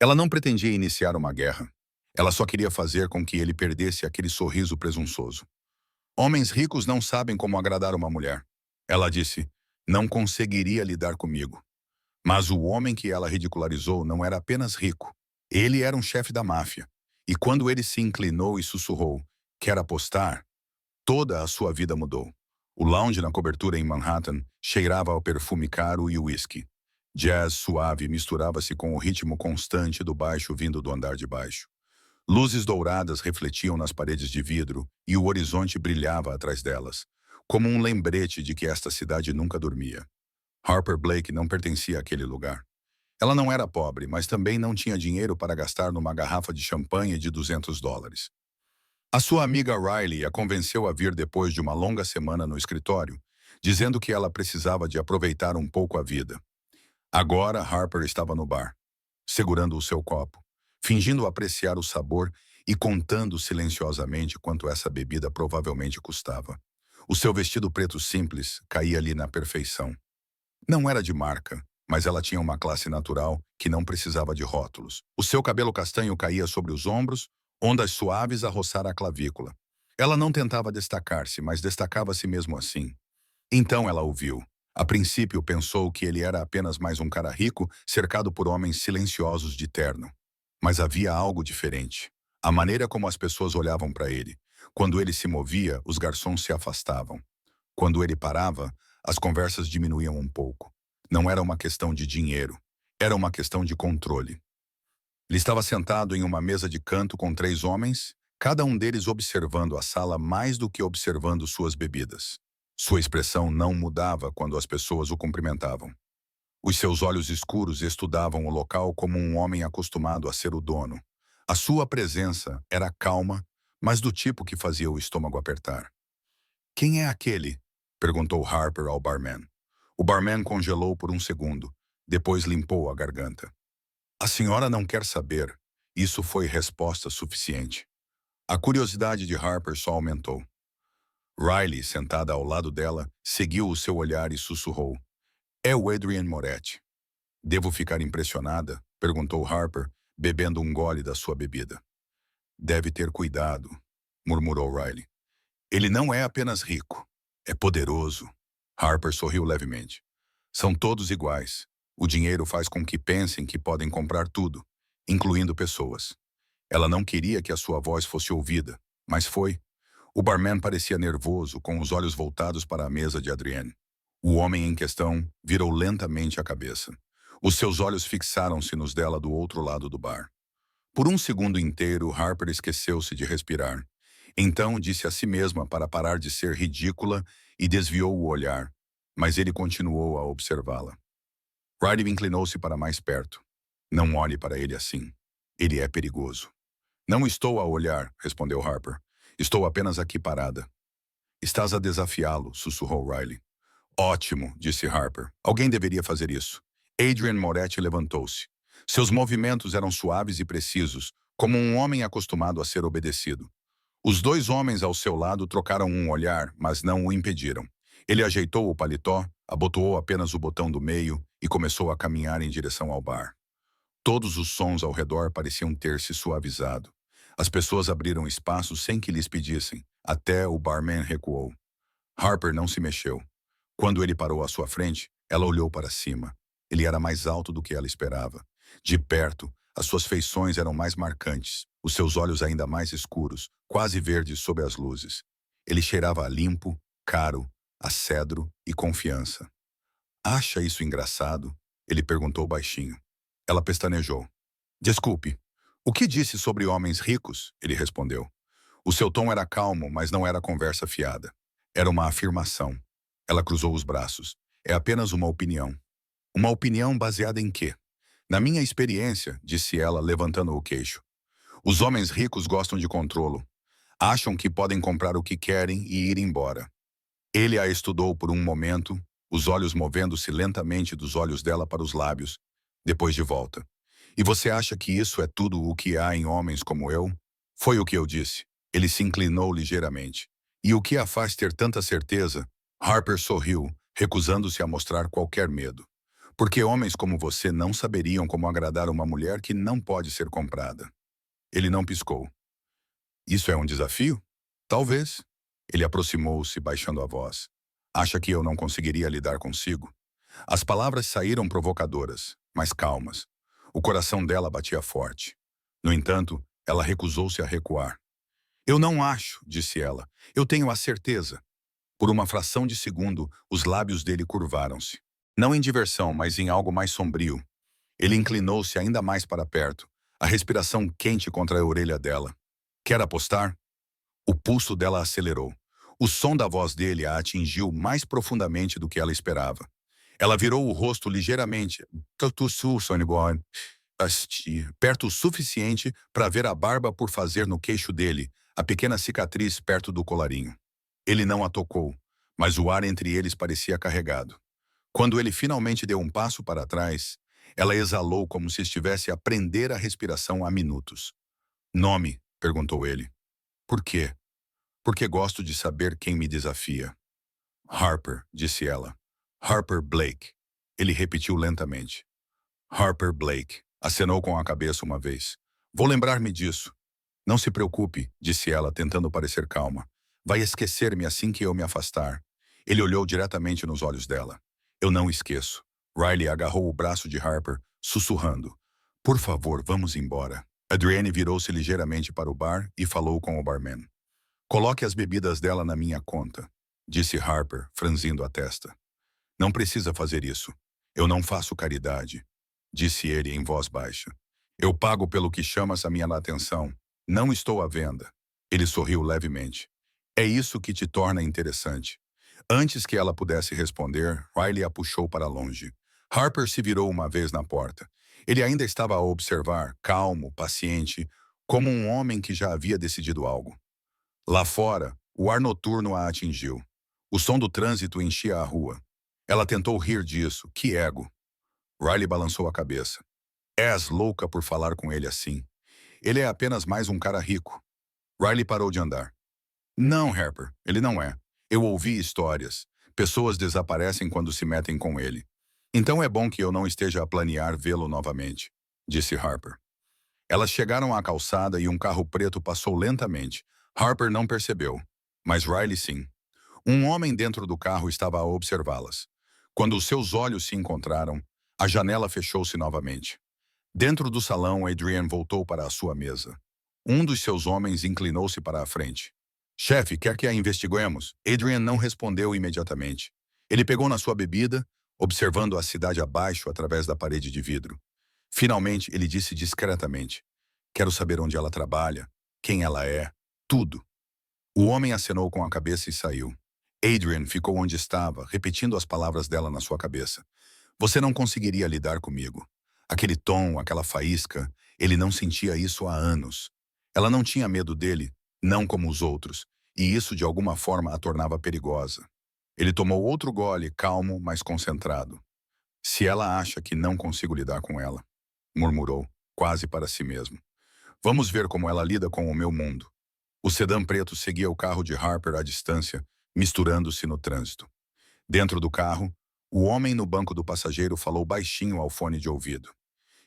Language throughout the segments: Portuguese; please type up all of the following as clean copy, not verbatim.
Ela não pretendia iniciar uma guerra. Ela só queria fazer com que ele perdesse aquele sorriso presunçoso. Homens ricos não sabem como agradar uma mulher. Ela disse, não conseguiria lidar comigo. Mas o homem que ela ridicularizou não era apenas rico. Ele era um chefe da máfia. E quando ele se inclinou e sussurrou, quer apostar? Toda a sua vida mudou. O lounge na cobertura em Manhattan cheirava ao perfume caro e uísque. Jazz suave misturava-se com o ritmo constante do baixo vindo do andar de baixo. Luzes douradas refletiam nas paredes de vidro e o horizonte brilhava atrás delas, como um lembrete de que esta cidade nunca dormia. Harper Blake não pertencia àquele lugar. Ela não era pobre, mas também não tinha dinheiro para gastar numa garrafa de champanhe de $200. A sua amiga Riley a convenceu a vir depois de uma longa semana no escritório, dizendo que ela precisava de aproveitar um pouco a vida. Agora Harper estava no bar, segurando o seu copo, fingindo apreciar o sabor e contando silenciosamente quanto essa bebida provavelmente custava. O seu vestido preto simples caía-lhe na perfeição. Não era de marca, mas ela tinha uma classe natural que não precisava de rótulos. O seu cabelo castanho caía sobre os ombros, ondas suaves a roçar a clavícula. Ela não tentava destacar-se, mas destacava-se mesmo assim. Então ela o viu. A princípio pensou que ele era apenas mais um cara rico, cercado por homens silenciosos de terno. Mas havia algo diferente. A maneira como as pessoas olhavam para ele. Quando ele se movia, os garçons se afastavam. Quando ele parava, as conversas diminuíam um pouco. Não era uma questão de dinheiro. Era uma questão de controle. Ele estava sentado em uma mesa de canto com 3 homens, cada um deles observando a sala mais do que observando suas bebidas. Sua expressão não mudava quando as pessoas o cumprimentavam. Os seus olhos escuros estudavam o local como um homem acostumado a ser o dono. A sua presença era calma, mas do tipo que fazia o estômago apertar. Quem é aquele? Perguntou Harper ao barman. O barman congelou por um segundo, depois limpou a garganta. A senhora não quer saber. Isso foi resposta suficiente. A curiosidade de Harper só aumentou. Riley, sentada ao lado dela, seguiu o seu olhar e sussurrou. É o Adrian Moretti. Devo ficar impressionada? Perguntou Harper, bebendo um gole da sua bebida. Deve ter cuidado, murmurou Riley. Ele não é apenas rico, é poderoso. Harper sorriu levemente. São todos iguais. O dinheiro faz com que pensem que podem comprar tudo, incluindo pessoas. Ela não queria que a sua voz fosse ouvida, mas foi. O barman parecia nervoso, com os olhos voltados para a mesa de Adrienne. O homem em questão virou lentamente a cabeça. Os seus olhos fixaram-se nos dela do outro lado do bar. Por um segundo inteiro, Harper esqueceu-se de respirar. Então disse a si mesma para parar de ser ridícula e desviou o olhar, mas ele continuou a observá-la. Riley inclinou-se para mais perto. Não olhe para ele assim. Ele é perigoso. Não estou a olhar, respondeu Harper. Estou apenas aqui parada. Estás a desafiá-lo, sussurrou Riley. Ótimo, disse Harper. Alguém deveria fazer isso. Adrian Moretti levantou-se. Seus movimentos eram suaves e precisos, como um homem acostumado a ser obedecido. Os 2 homens ao seu lado trocaram um olhar, mas não o impediram. Ele ajeitou o paletó, abotoou apenas o botão do meio e começou a caminhar em direção ao bar. Todos os sons ao redor pareciam ter se suavizado. As pessoas abriram espaço sem que lhes pedissem, até o barman recuou. Harper não se mexeu. Quando ele parou à sua frente, ela olhou para cima. Ele era mais alto do que ela esperava. De perto, as suas feições eram mais marcantes, os seus olhos ainda mais escuros, quase verdes sob as luzes. Ele cheirava a limpo, caro, a cedro e confiança. Acha isso engraçado? Ele perguntou baixinho. Ela pestanejou. Desculpe. O que disse sobre homens ricos? Ele respondeu. O seu tom era calmo, mas não era conversa fiada. Era uma afirmação. Ela cruzou os braços. É apenas uma opinião. Uma opinião baseada em quê? Na minha experiência, disse ela, levantando o queixo. Os homens ricos gostam de controlo. Acham que podem comprar o que querem e ir embora. Ele a estudou por um momento, os olhos movendo-se lentamente dos olhos dela para os lábios, depois de volta. E você acha que isso é tudo o que há em homens como eu? Foi o que eu disse. Ele se inclinou ligeiramente. E o que a faz ter tanta certeza? Harper sorriu, recusando-se a mostrar qualquer medo. Porque homens como você não saberiam como agradar uma mulher que não pode ser comprada. Ele não piscou. Isso é um desafio? Talvez. Ele aproximou-se, baixando a voz. Acha que eu não conseguiria lidar consigo? As palavras saíram provocadoras, mas calmas. O coração dela batia forte. No entanto, ela recusou-se a recuar. Eu não acho, disse ela. Eu tenho a certeza. Por uma fração de segundo, os lábios dele curvaram-se. Não em diversão, mas em algo mais sombrio. Ele inclinou-se ainda mais para perto, a respiração quente contra a orelha dela. Quer apostar? O pulso dela acelerou. O som da voz dele a atingiu mais profundamente do que ela esperava. Ela virou o rosto ligeiramente, perto o suficiente para ver a barba por fazer no queixo dele, a pequena cicatriz perto do colarinho. Ele não a tocou, mas o ar entre eles parecia carregado. Quando ele finalmente deu um passo para trás, ela exalou como se estivesse a prender a respiração há minutos. Nome? Perguntou ele. Por quê? Porque gosto de saber quem me desafia. Harper, disse ela. Harper Blake. Ele repetiu lentamente. Harper Blake. Acenou com a cabeça uma vez. Vou lembrar-me disso. Não se preocupe, disse ela, tentando parecer calma. Vai esquecer-me assim que eu me afastar. Ele olhou diretamente nos olhos dela. Eu não esqueço. Riley agarrou o braço de Harper, sussurrando. Por favor, vamos embora. Adrienne virou-se ligeiramente para o bar e falou com o barman. Coloque as bebidas dela na minha conta, disse Harper, franzindo a testa. Não precisa fazer isso. Eu não faço caridade, disse ele em voz baixa. Eu pago pelo que chamas a minha atenção. Não estou à venda. Ele sorriu levemente. É isso que te torna interessante. Antes que ela pudesse responder, Riley a puxou para longe. Harper se virou uma vez na porta. Ele ainda estava a observar, calmo, paciente, como um homem que já havia decidido algo. Lá fora, o ar noturno a atingiu. O som do trânsito enchia a rua. Ela tentou rir disso. Que ego. Riley balançou a cabeça. És louca por falar com ele assim. Ele é apenas mais um cara rico. Riley parou de andar. Não, Harper, ele não é. Eu ouvi histórias. Pessoas desaparecem quando se metem com ele. Então é bom que eu não esteja a planear vê-lo novamente, disse Harper. Elas chegaram à calçada e um carro preto passou lentamente. Harper não percebeu, mas Riley sim. Um homem dentro do carro estava a observá-las. Quando os seus olhos se encontraram, a janela fechou-se novamente. Dentro do salão, Adrienne voltou para a sua mesa. Um dos seus homens inclinou-se para a frente. Chefe, quer que a investiguemos? Adrienne não respondeu imediatamente. Ele pegou na sua bebida, observando a cidade abaixo através da parede de vidro. Finalmente, ele disse discretamente. Quero saber onde ela trabalha, quem ela é, tudo. O homem acenou com a cabeça e saiu. Adrienne ficou onde estava, repetindo as palavras dela na sua cabeça. Você não conseguiria lidar comigo. Aquele tom, aquela faísca, ele não sentia isso há anos. Ela não tinha medo dele, não como os outros, e isso de alguma forma a tornava perigosa. Ele tomou outro gole, calmo, mas concentrado. Se ela acha que não consigo lidar com ela, murmurou, quase para si mesmo. Vamos ver como ela lida com o meu mundo. O sedã preto seguia o carro de Harper à distância, misturando-se no trânsito. Dentro do carro, o homem no banco do passageiro falou baixinho ao fone de ouvido.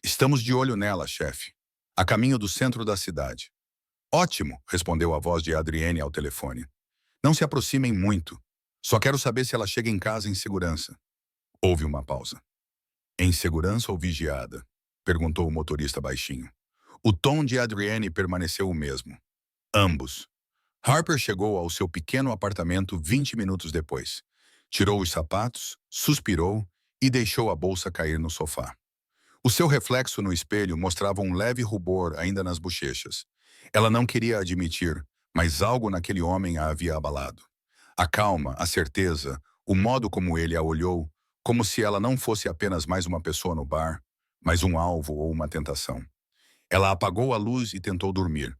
Estamos de olho nela, chefe. A caminho do centro da cidade. Ótimo, respondeu a voz de Adrienne ao telefone. Não se aproximem muito. Só quero saber se ela chega em casa em segurança. Houve uma pausa. Em segurança ou vigiada? Perguntou o motorista baixinho. O tom de Adrienne permaneceu o mesmo. Ambos. Harper chegou ao seu pequeno apartamento 20 minutos depois. Tirou os sapatos, suspirou e deixou a bolsa cair no sofá. O seu reflexo no espelho mostrava um leve rubor ainda nas bochechas. Ela não queria admitir, mas algo naquele homem a havia abalado. A calma, a certeza, o modo como ele a olhou, como se ela não fosse apenas mais uma pessoa no bar, mas um alvo ou uma tentação. Ela apagou a luz e tentou dormir.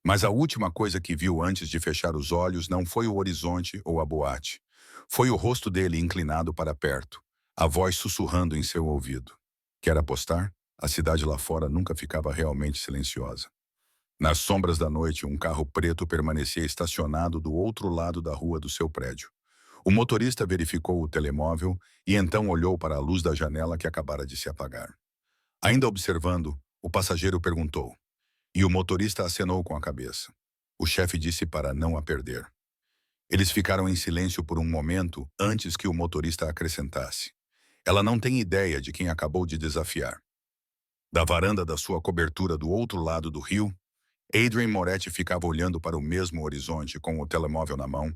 Mas a última coisa que viu antes de fechar os olhos não foi o horizonte ou a boate. Foi o rosto dele inclinado para perto, a voz sussurrando em seu ouvido. Quer apostar? A cidade lá fora nunca ficava realmente silenciosa. Nas sombras da noite, um carro preto permanecia estacionado do outro lado da rua do seu prédio. O motorista verificou o telemóvel e então olhou para a luz da janela que acabara de se apagar. Ainda observando, o passageiro perguntou, e o motorista acenou com a cabeça. O chefe disse para não a perder. Eles ficaram em silêncio por um momento antes que o motorista acrescentasse. Ela não tem ideia de quem acabou de desafiar. Da varanda da sua cobertura do outro lado do rio, Adrian Moretti ficava olhando para o mesmo horizonte com o telemóvel na mão,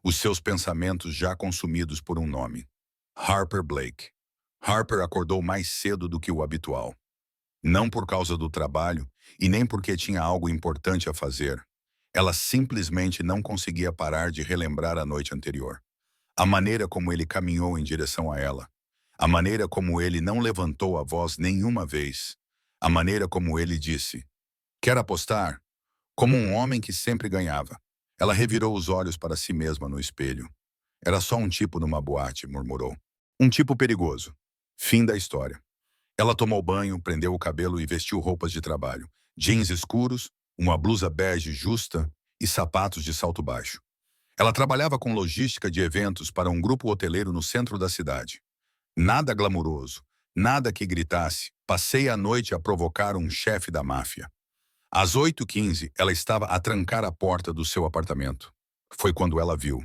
os seus pensamentos já consumidos por um nome. Harper Blake. Harper acordou mais cedo do que o habitual. Não por causa do trabalho e nem porque tinha algo importante a fazer. Ela simplesmente não conseguia parar de relembrar a noite anterior. A maneira como ele caminhou em direção a ela. A maneira como ele não levantou a voz nenhuma vez. A maneira como ele disse, "Quer apostar?" Como um homem que sempre ganhava. Ela revirou os olhos para si mesma no espelho. Era só um tipo numa boate, murmurou. Um tipo perigoso. Fim da história. Ela tomou banho, prendeu o cabelo e vestiu roupas de trabalho. Jeans escuros, uma blusa bege justa e sapatos de salto baixo. Ela trabalhava com logística de eventos para um grupo hoteleiro no centro da cidade. Nada glamuroso, nada que gritasse, passei a noite a provocar um chefe da máfia. Às 8h15, ela estava a trancar a porta do seu apartamento. Foi quando ela viu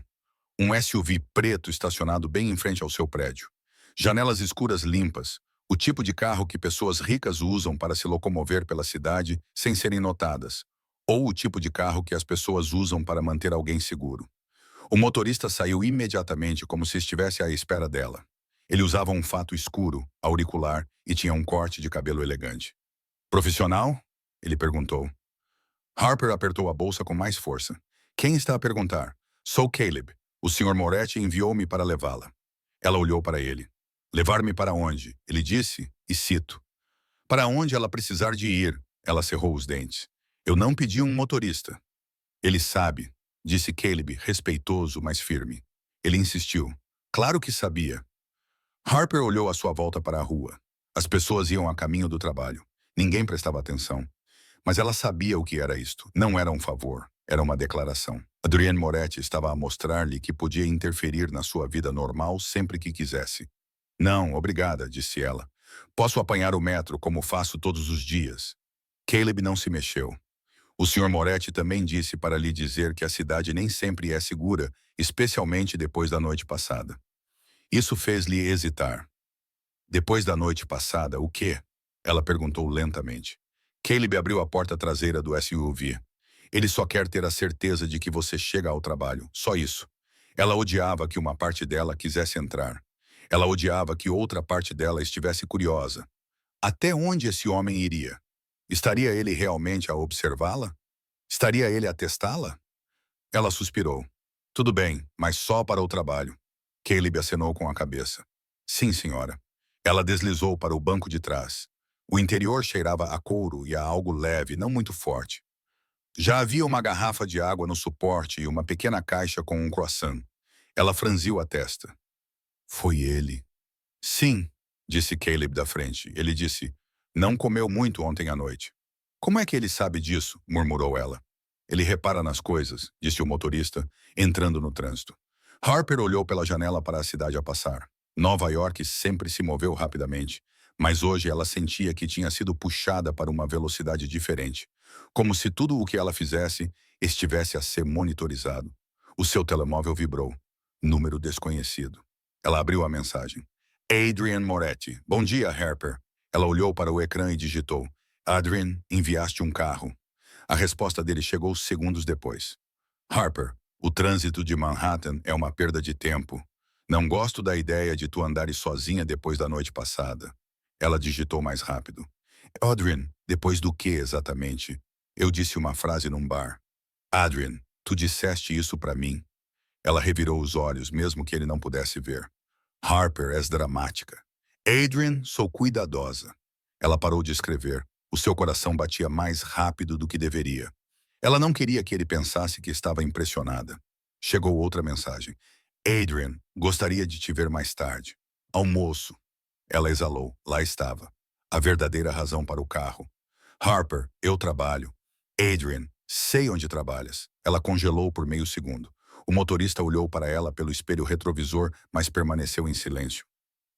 um SUV preto estacionado bem em frente ao seu prédio. Janelas escuras limpas, o tipo de carro que pessoas ricas usam para se locomover pela cidade sem serem notadas, ou o tipo de carro que as pessoas usam para manter alguém seguro. O motorista saiu imediatamente como se estivesse à espera dela. Ele usava um fato escuro, auricular e tinha um corte de cabelo elegante. Profissional? Ele perguntou. Harper apertou a bolsa com mais força. Quem está a perguntar? Sou Caleb. O Sr. Moretti enviou-me para levá-la. Ela olhou para ele. Levar-me para onde? Ele disse, e cito. Para onde ela precisar de ir. Ela cerrou os dentes. Eu não pedi um motorista. Ele sabe, disse Caleb, respeitoso, mas firme. Ele insistiu. Claro que sabia. Harper olhou à sua volta para a rua. As pessoas iam a caminho do trabalho. Ninguém prestava atenção. Mas ela sabia o que era isto. Não era um favor, era uma declaração. Adrienne Moretti estava a mostrar-lhe que podia interferir na sua vida normal sempre que quisesse. Não, obrigada, disse ela. Posso apanhar o metro como faço todos os dias. Caleb não se mexeu. O Sr. Moretti também disse para lhe dizer que a cidade nem sempre é segura, especialmente depois da noite passada. Isso fez-lhe hesitar. Depois da noite passada, o quê? Ela perguntou lentamente. Caleb abriu a porta traseira do SUV. Ele só quer ter a certeza de que você chega ao trabalho, só isso. Ela odiava que uma parte dela quisesse entrar. Ela odiava que outra parte dela estivesse curiosa. Até onde esse homem iria? Estaria ele realmente a observá-la? Estaria ele a testá-la? Ela suspirou. Tudo bem, mas só para o trabalho. Caleb acenou com a cabeça. Sim, senhora. Ela deslizou para o banco de trás. O interior cheirava a couro e a algo leve, não muito forte. Já havia uma garrafa de água no suporte e uma pequena caixa com um croissant. Ela franziu a testa. Foi ele. Sim, disse Caleb da frente. Ele disse, não comeu muito ontem à noite. Como é que ele sabe disso? Murmurou ela. Ele repara nas coisas, disse o motorista, entrando no trânsito. Harper olhou pela janela para a cidade a passar. Nova York sempre se moveu rapidamente, mas hoje ela sentia que tinha sido puxada para uma velocidade diferente, como se tudo o que ela fizesse estivesse a ser monitorizado. O seu telemóvel vibrou. Número desconhecido. Ela abriu a mensagem. Adrian Moretti. Bom dia, Harper. Ela olhou para o ecrã e digitou. Adrian, enviaste um carro. A resposta dele chegou segundos depois. Harper, o trânsito de Manhattan é uma perda de tempo. Não gosto da ideia de tu andares sozinha depois da noite passada. Ela digitou mais rápido. Adrian, depois do que exatamente? Eu disse uma frase num bar. Adrian, tu disseste isso para mim. Ela revirou os olhos, mesmo que ele não pudesse ver. Harper, és dramática. Adrian, sou cuidadosa. Ela parou de escrever. O seu coração batia mais rápido do que deveria. Ela não queria que ele pensasse que estava impressionada. Chegou outra mensagem. Adrian, gostaria de te ver mais tarde. Almoço. Ela exalou. Lá estava. A verdadeira razão para o carro. Harper, eu trabalho. Adrian, sei onde trabalhas. Ela congelou por meio segundo. O motorista olhou para ela pelo espelho retrovisor, mas permaneceu em silêncio.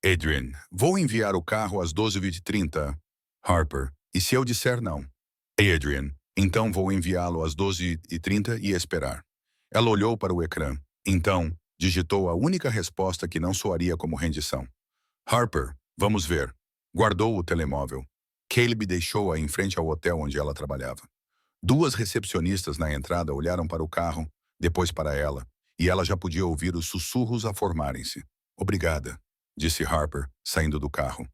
Adrian, vou enviar o carro às 12h30. Harper, e se eu disser não? Adrian, então vou enviá-lo às 12h30 e esperar. Ela olhou para o ecrã. Então, digitou a única resposta que não soaria como rendição. Harper, vamos ver. Guardou o telemóvel. Caleb deixou-a em frente ao hotel onde ela trabalhava. Duas recepcionistas na entrada olharam para o carro, depois para ela, e ela já podia ouvir os sussurros a formarem-se. Obrigada, disse Harper, saindo do carro.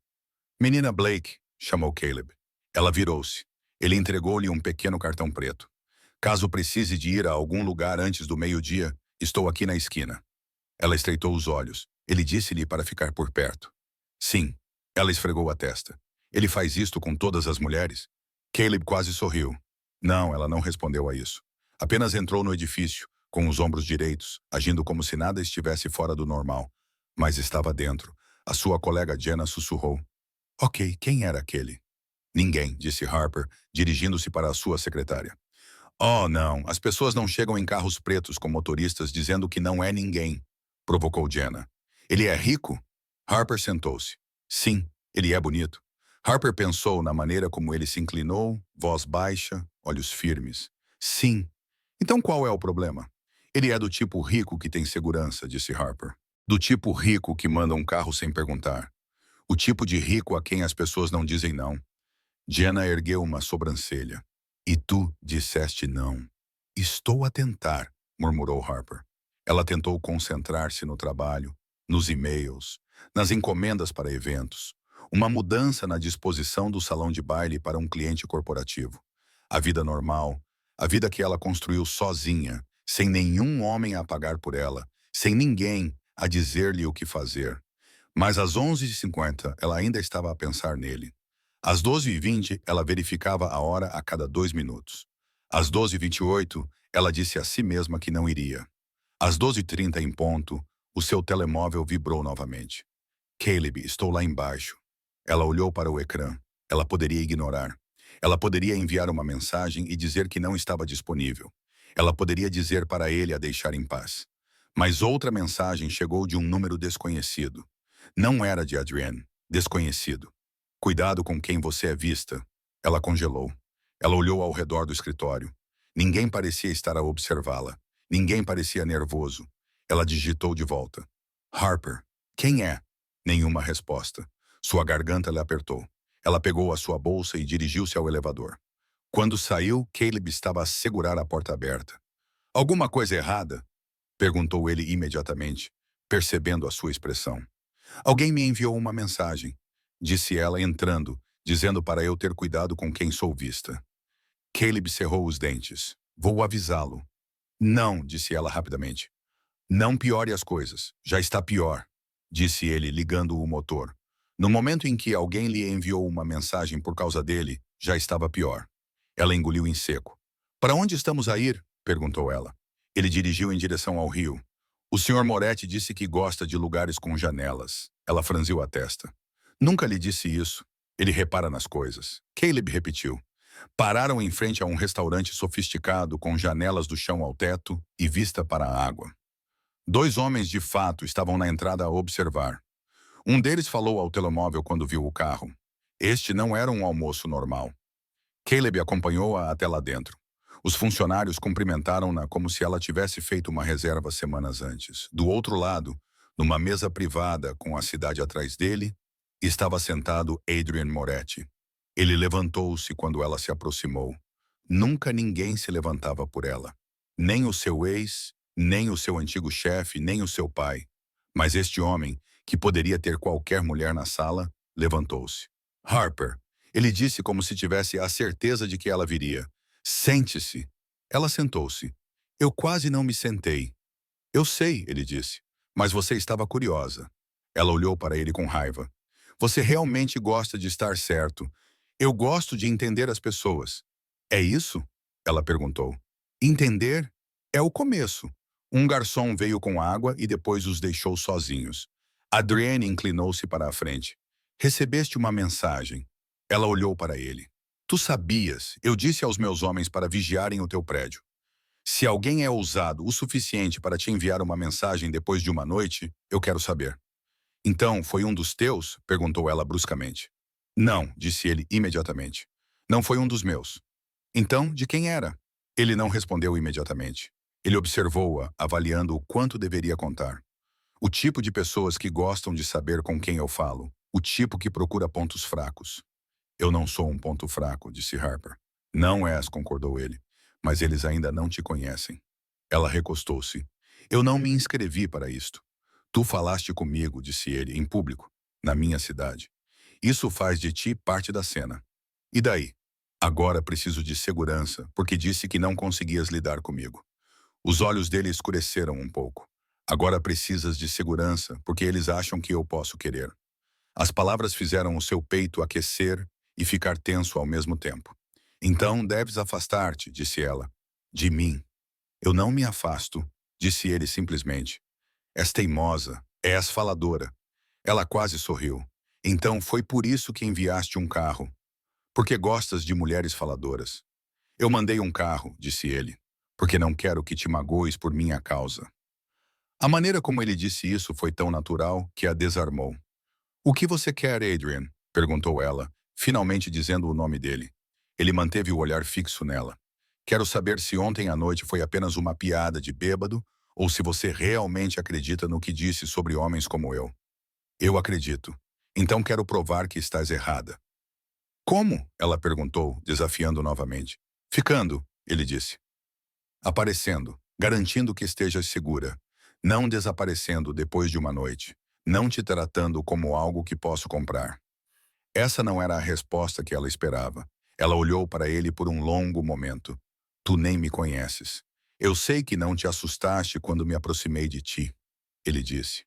Menina Blake, chamou Caleb. Ela virou-se. Ele entregou-lhe um pequeno cartão preto. Caso precise de ir a algum lugar antes do meio-dia, estou aqui na esquina. Ela estreitou os olhos. Ele disse-lhe para ficar por perto. Sim. Ela esfregou a testa. Ele faz isto com todas as mulheres? Caleb quase sorriu. Não, ela não respondeu a isso. Apenas entrou no edifício, com os ombros direitos, agindo como se nada estivesse fora do normal. Mas estava dentro. A sua colega Jenna sussurrou. Ok, quem era aquele? Ninguém, disse Harper, dirigindo-se para a sua secretária. Oh, não, as pessoas não chegam em carros pretos com motoristas dizendo que não é ninguém, provocou Jenna. Ele é rico? Harper sentou-se. Sim, ele é bonito. Harper pensou na maneira como ele se inclinou, voz baixa, olhos firmes. Sim. Então qual é o problema? Ele é do tipo rico que tem segurança, disse Harper. Do tipo rico que manda um carro sem perguntar. O tipo de rico a quem as pessoas não dizem não. Jenna ergueu uma sobrancelha. E tu disseste não. Estou a tentar, murmurou Harper. Ela tentou concentrar-se no trabalho, nos e-mails, nas encomendas para eventos. Uma mudança na disposição do salão de baile para um cliente corporativo. A vida normal, a vida que ela construiu sozinha, sem nenhum homem a pagar por ela, sem ninguém a dizer-lhe o que fazer. Mas às 11h50 ela ainda estava a pensar nele. Às 12h20 ela verificava a hora a cada 2 minutos. Às 12h28 ela disse a si mesma que não iria. Às 12h30 em ponto, o seu telemóvel vibrou novamente. Caleb, estou lá embaixo. Ela olhou para o ecrã. Ela poderia ignorar. Ela poderia enviar uma mensagem e dizer que não estava disponível. Ela poderia dizer para ele a deixar em paz. Mas outra mensagem chegou de um número desconhecido. Não era de Adrienne, desconhecido. Cuidado com quem você é vista. Ela congelou. Ela olhou ao redor do escritório. Ninguém parecia estar a observá-la. Ninguém parecia nervoso. Ela digitou de volta. Harper, quem é? Nenhuma resposta. Sua garganta lhe apertou. Ela pegou a sua bolsa e dirigiu-se ao elevador. Quando saiu, Caleb estava a segurar a porta aberta. Alguma coisa errada? Perguntou ele imediatamente, percebendo a sua expressão. Alguém me enviou uma mensagem, disse ela entrando, dizendo para eu ter cuidado com quem sou vista. Caleb cerrou os dentes. Vou avisá-lo. Não, disse ela rapidamente. Não piore as coisas. Já está pior, disse ele, ligando o motor. No momento em que alguém lhe enviou uma mensagem por causa dele, já estava pior. Ela engoliu em seco. Para onde estamos a ir? Perguntou ela. Ele dirigiu em direção ao rio. O Sr. Moretti disse que gosta de lugares com janelas. Ela franziu a testa. Nunca lhe disse isso. Ele repara nas coisas. Caleb repetiu. Pararam em frente a um restaurante sofisticado com janelas do chão ao teto e vista para a água. 2 homens de fato estavam na entrada a observar. Um deles falou ao telemóvel quando viu o carro. Este não era um almoço normal. Caleb acompanhou-a até lá dentro. Os funcionários cumprimentaram-na como se ela tivesse feito uma reserva semanas antes. Do outro lado, numa mesa privada com a cidade atrás dele, estava sentado Adrian Moretti. Ele levantou-se quando ela se aproximou. Nunca ninguém se levantava por ela. Nem o seu ex, nem o seu antigo chefe, nem o seu pai. Mas este homem, que poderia ter qualquer mulher na sala, levantou-se. Harper, ele disse como se tivesse a certeza de que ela viria. Sente-se. Ela sentou-se. Eu quase não me sentei. Eu sei, ele disse, mas você estava curiosa. Ela olhou para ele com raiva. Você realmente gosta de estar certo. Eu gosto de entender as pessoas. É isso? Ela perguntou. Entender? É o começo. Um garçom veio com água e depois os deixou sozinhos. Adrienne inclinou-se para a frente. Recebeste uma mensagem. Ela olhou para ele. Tu sabias, eu disse aos meus homens para vigiarem o teu prédio. Se alguém é ousado o suficiente para te enviar uma mensagem depois de uma noite, eu quero saber. Então, foi um dos teus? Perguntou ela bruscamente. Não, disse ele imediatamente. Não foi um dos meus. Então, de quem era? Ele não respondeu imediatamente. Ele observou-a, avaliando o quanto deveria contar. O tipo de pessoas que gostam de saber com quem eu falo. O tipo que procura pontos fracos. Eu não sou um ponto fraco, disse Harper. Não és, concordou ele. Mas eles ainda não te conhecem. Ela recostou-se. Eu não me inscrevi para isto. Tu falaste comigo, disse ele, em público, na minha cidade. Isso faz de ti parte da cena. E daí? Agora preciso de segurança, porque disse que não conseguias lidar comigo. Os olhos dele escureceram um pouco. Agora precisas de segurança, porque eles acham que eu posso querer. As palavras fizeram o seu peito aquecer e ficar tenso ao mesmo tempo. Então deves afastar-te, disse ela. De mim. Eu não me afasto, disse ele simplesmente. És teimosa, és faladora. Ela quase sorriu. Então foi por isso que enviaste um carro. Porque gostas de mulheres faladoras. Eu mandei um carro, disse ele, porque não quero que te magoes por minha causa. A maneira como ele disse isso foi tão natural que a desarmou. O que você quer, Adrian? Perguntou ela, finalmente dizendo o nome dele. Ele manteve o olhar fixo nela. Quero saber se ontem à noite foi apenas uma piada de bêbado ou se você realmente acredita no que disse sobre homens como eu. Eu acredito. Então quero provar que estás errada. Como? Ela perguntou, desafiando novamente. Ficando, ele disse. Aparecendo, garantindo que estejas segura. Não desaparecendo depois de uma noite. Não te tratando como algo que posso comprar. Essa não era a resposta que ela esperava. Ela olhou para ele por um longo momento. Tu nem me conheces. Eu sei que não te assustaste quando me aproximei de ti, ele disse.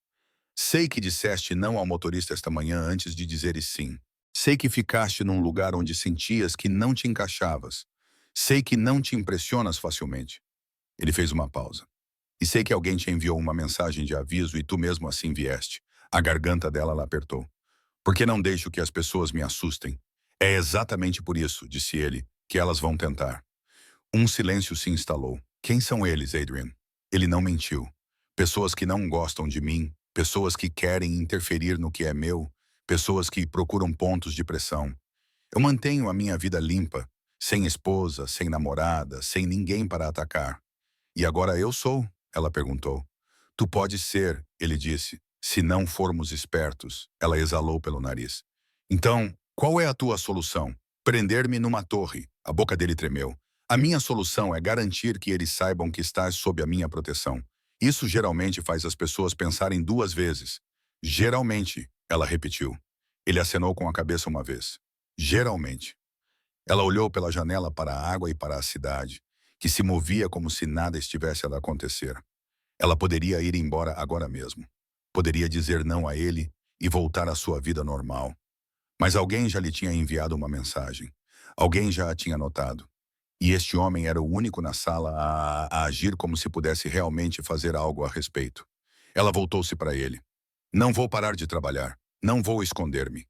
Sei que disseste não ao motorista esta manhã antes de dizeres sim. Sei que ficaste num lugar onde sentias que não te encaixavas. Sei que não te impressionas facilmente. Ele fez uma pausa. E sei que alguém te enviou uma mensagem de aviso e tu mesmo assim vieste. A garganta dela la apertou. Porque não deixo que as pessoas me assustem. É exatamente por isso, disse ele, que elas vão tentar. Um silêncio se instalou. Quem são eles, Adrian? Ele não mentiu. Pessoas que não gostam de mim, pessoas que querem interferir no que é meu, pessoas que procuram pontos de pressão. Eu mantenho a minha vida limpa, sem esposa, sem namorada, sem ninguém para atacar. E agora eu sou? Ela perguntou. Tu podes ser, ele disse, se não formos espertos. Ela exalou pelo nariz. Então, qual é a tua solução? Prender-me numa torre. A boca dele tremeu. A minha solução é garantir que eles saibam que estás sob a minha proteção. Isso geralmente faz as pessoas pensarem duas vezes. Geralmente, ela repetiu. Ele acenou com a cabeça uma vez. Geralmente. Ela olhou pela janela para a água e para a cidade, que se movia como se nada estivesse a acontecer. Ela poderia ir embora agora mesmo. Poderia dizer não a ele e voltar à sua vida normal. Mas alguém já lhe tinha enviado uma mensagem. Alguém já a tinha notado. E este homem era o único na sala a agir como se pudesse realmente fazer algo a respeito. Ela voltou-se para ele. Não vou parar de trabalhar. Não vou esconder-me.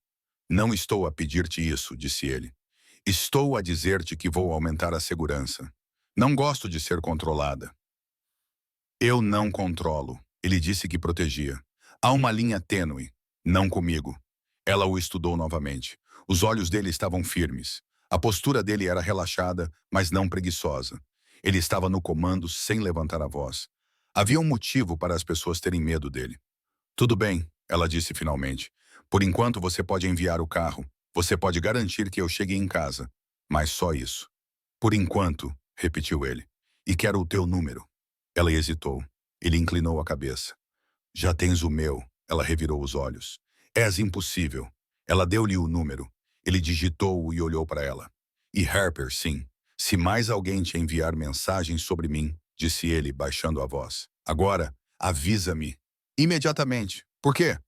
Não estou a pedir-te isso, disse ele. Estou a dizer-te que vou aumentar a segurança. Não gosto de ser controlada. Eu não controlo. Ele disse que protegia. Há uma linha tênue. Não comigo. Ela o estudou novamente. Os olhos dele estavam firmes. A postura dele era relaxada, mas não preguiçosa. Ele estava no comando sem levantar a voz. Havia um motivo para as pessoas terem medo dele. Tudo bem, ela disse finalmente. Por enquanto você pode enviar o carro. Você pode garantir que eu chegue em casa. Mas só isso. Por enquanto, repetiu ele. E quero o teu número. Ela hesitou. Ele inclinou a cabeça. Já tens o meu. Ela revirou os olhos. És impossível. Ela deu-lhe o número. Ele digitou-o e olhou para ela. E Harper, sim. Se mais alguém te enviar mensagens sobre mim, disse ele, baixando a voz. Agora, avisa-me. Imediatamente. Por quê?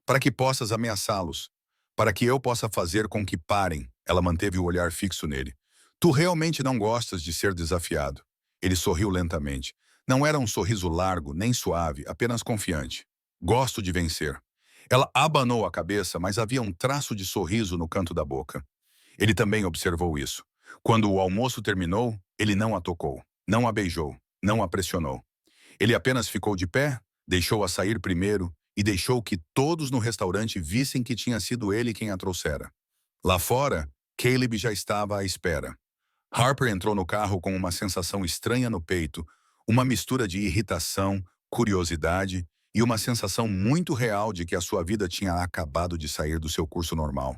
Para que possas ameaçá-los. Para que eu possa fazer com que parem. Ela manteve o olhar fixo nele. Tu realmente não gostas de ser desafiado. Ele sorriu lentamente. Não era um sorriso largo, nem suave, apenas confiante. Gosto de vencer. Ela abanou a cabeça, mas havia um traço de sorriso no canto da boca. Ele também observou isso. Quando o almoço terminou, ele não a tocou. Não a beijou, não a pressionou. Ele apenas ficou de pé, deixou-a sair primeiro e deixou que todos no restaurante vissem que tinha sido ele quem a trouxera. Lá fora, Caleb já estava à espera. Harper entrou no carro com uma sensação estranha no peito, uma mistura de irritação, curiosidade e uma sensação muito real de que a sua vida tinha acabado de sair do seu curso normal.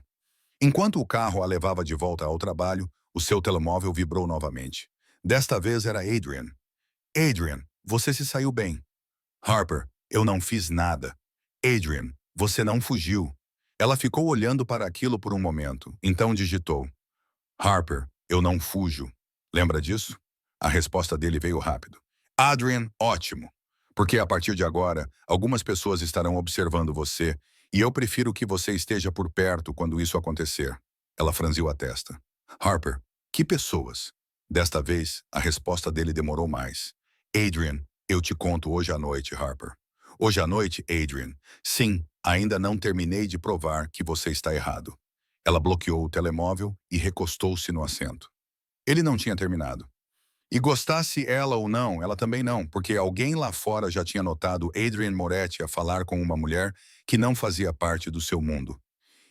Enquanto o carro a levava de volta ao trabalho, o seu telemóvel vibrou novamente. Desta vez era Adrian. Adrian, você se saiu bem. Harper, eu não fiz nada. Adrian, você não fugiu. Ela ficou olhando para aquilo por um momento, então digitou. Harper, eu não fujo. Lembra disso? A resposta dele veio rápido. Adrian, ótimo. Porque a partir de agora, algumas pessoas estarão observando você e eu prefiro que você esteja por perto quando isso acontecer. Ela franziu a testa. Harper, que pessoas? Desta vez, a resposta dele demorou mais. Adrian, eu te conto hoje à noite, Harper. Hoje à noite, Adrian. Sim, ainda não terminei de provar que você está errado. Ela bloqueou o telemóvel e recostou-se no assento. Ele não tinha terminado. E gostasse ela ou não, ela também não, porque alguém lá fora já tinha notado Adrian Moretti a falar com uma mulher que não fazia parte do seu mundo.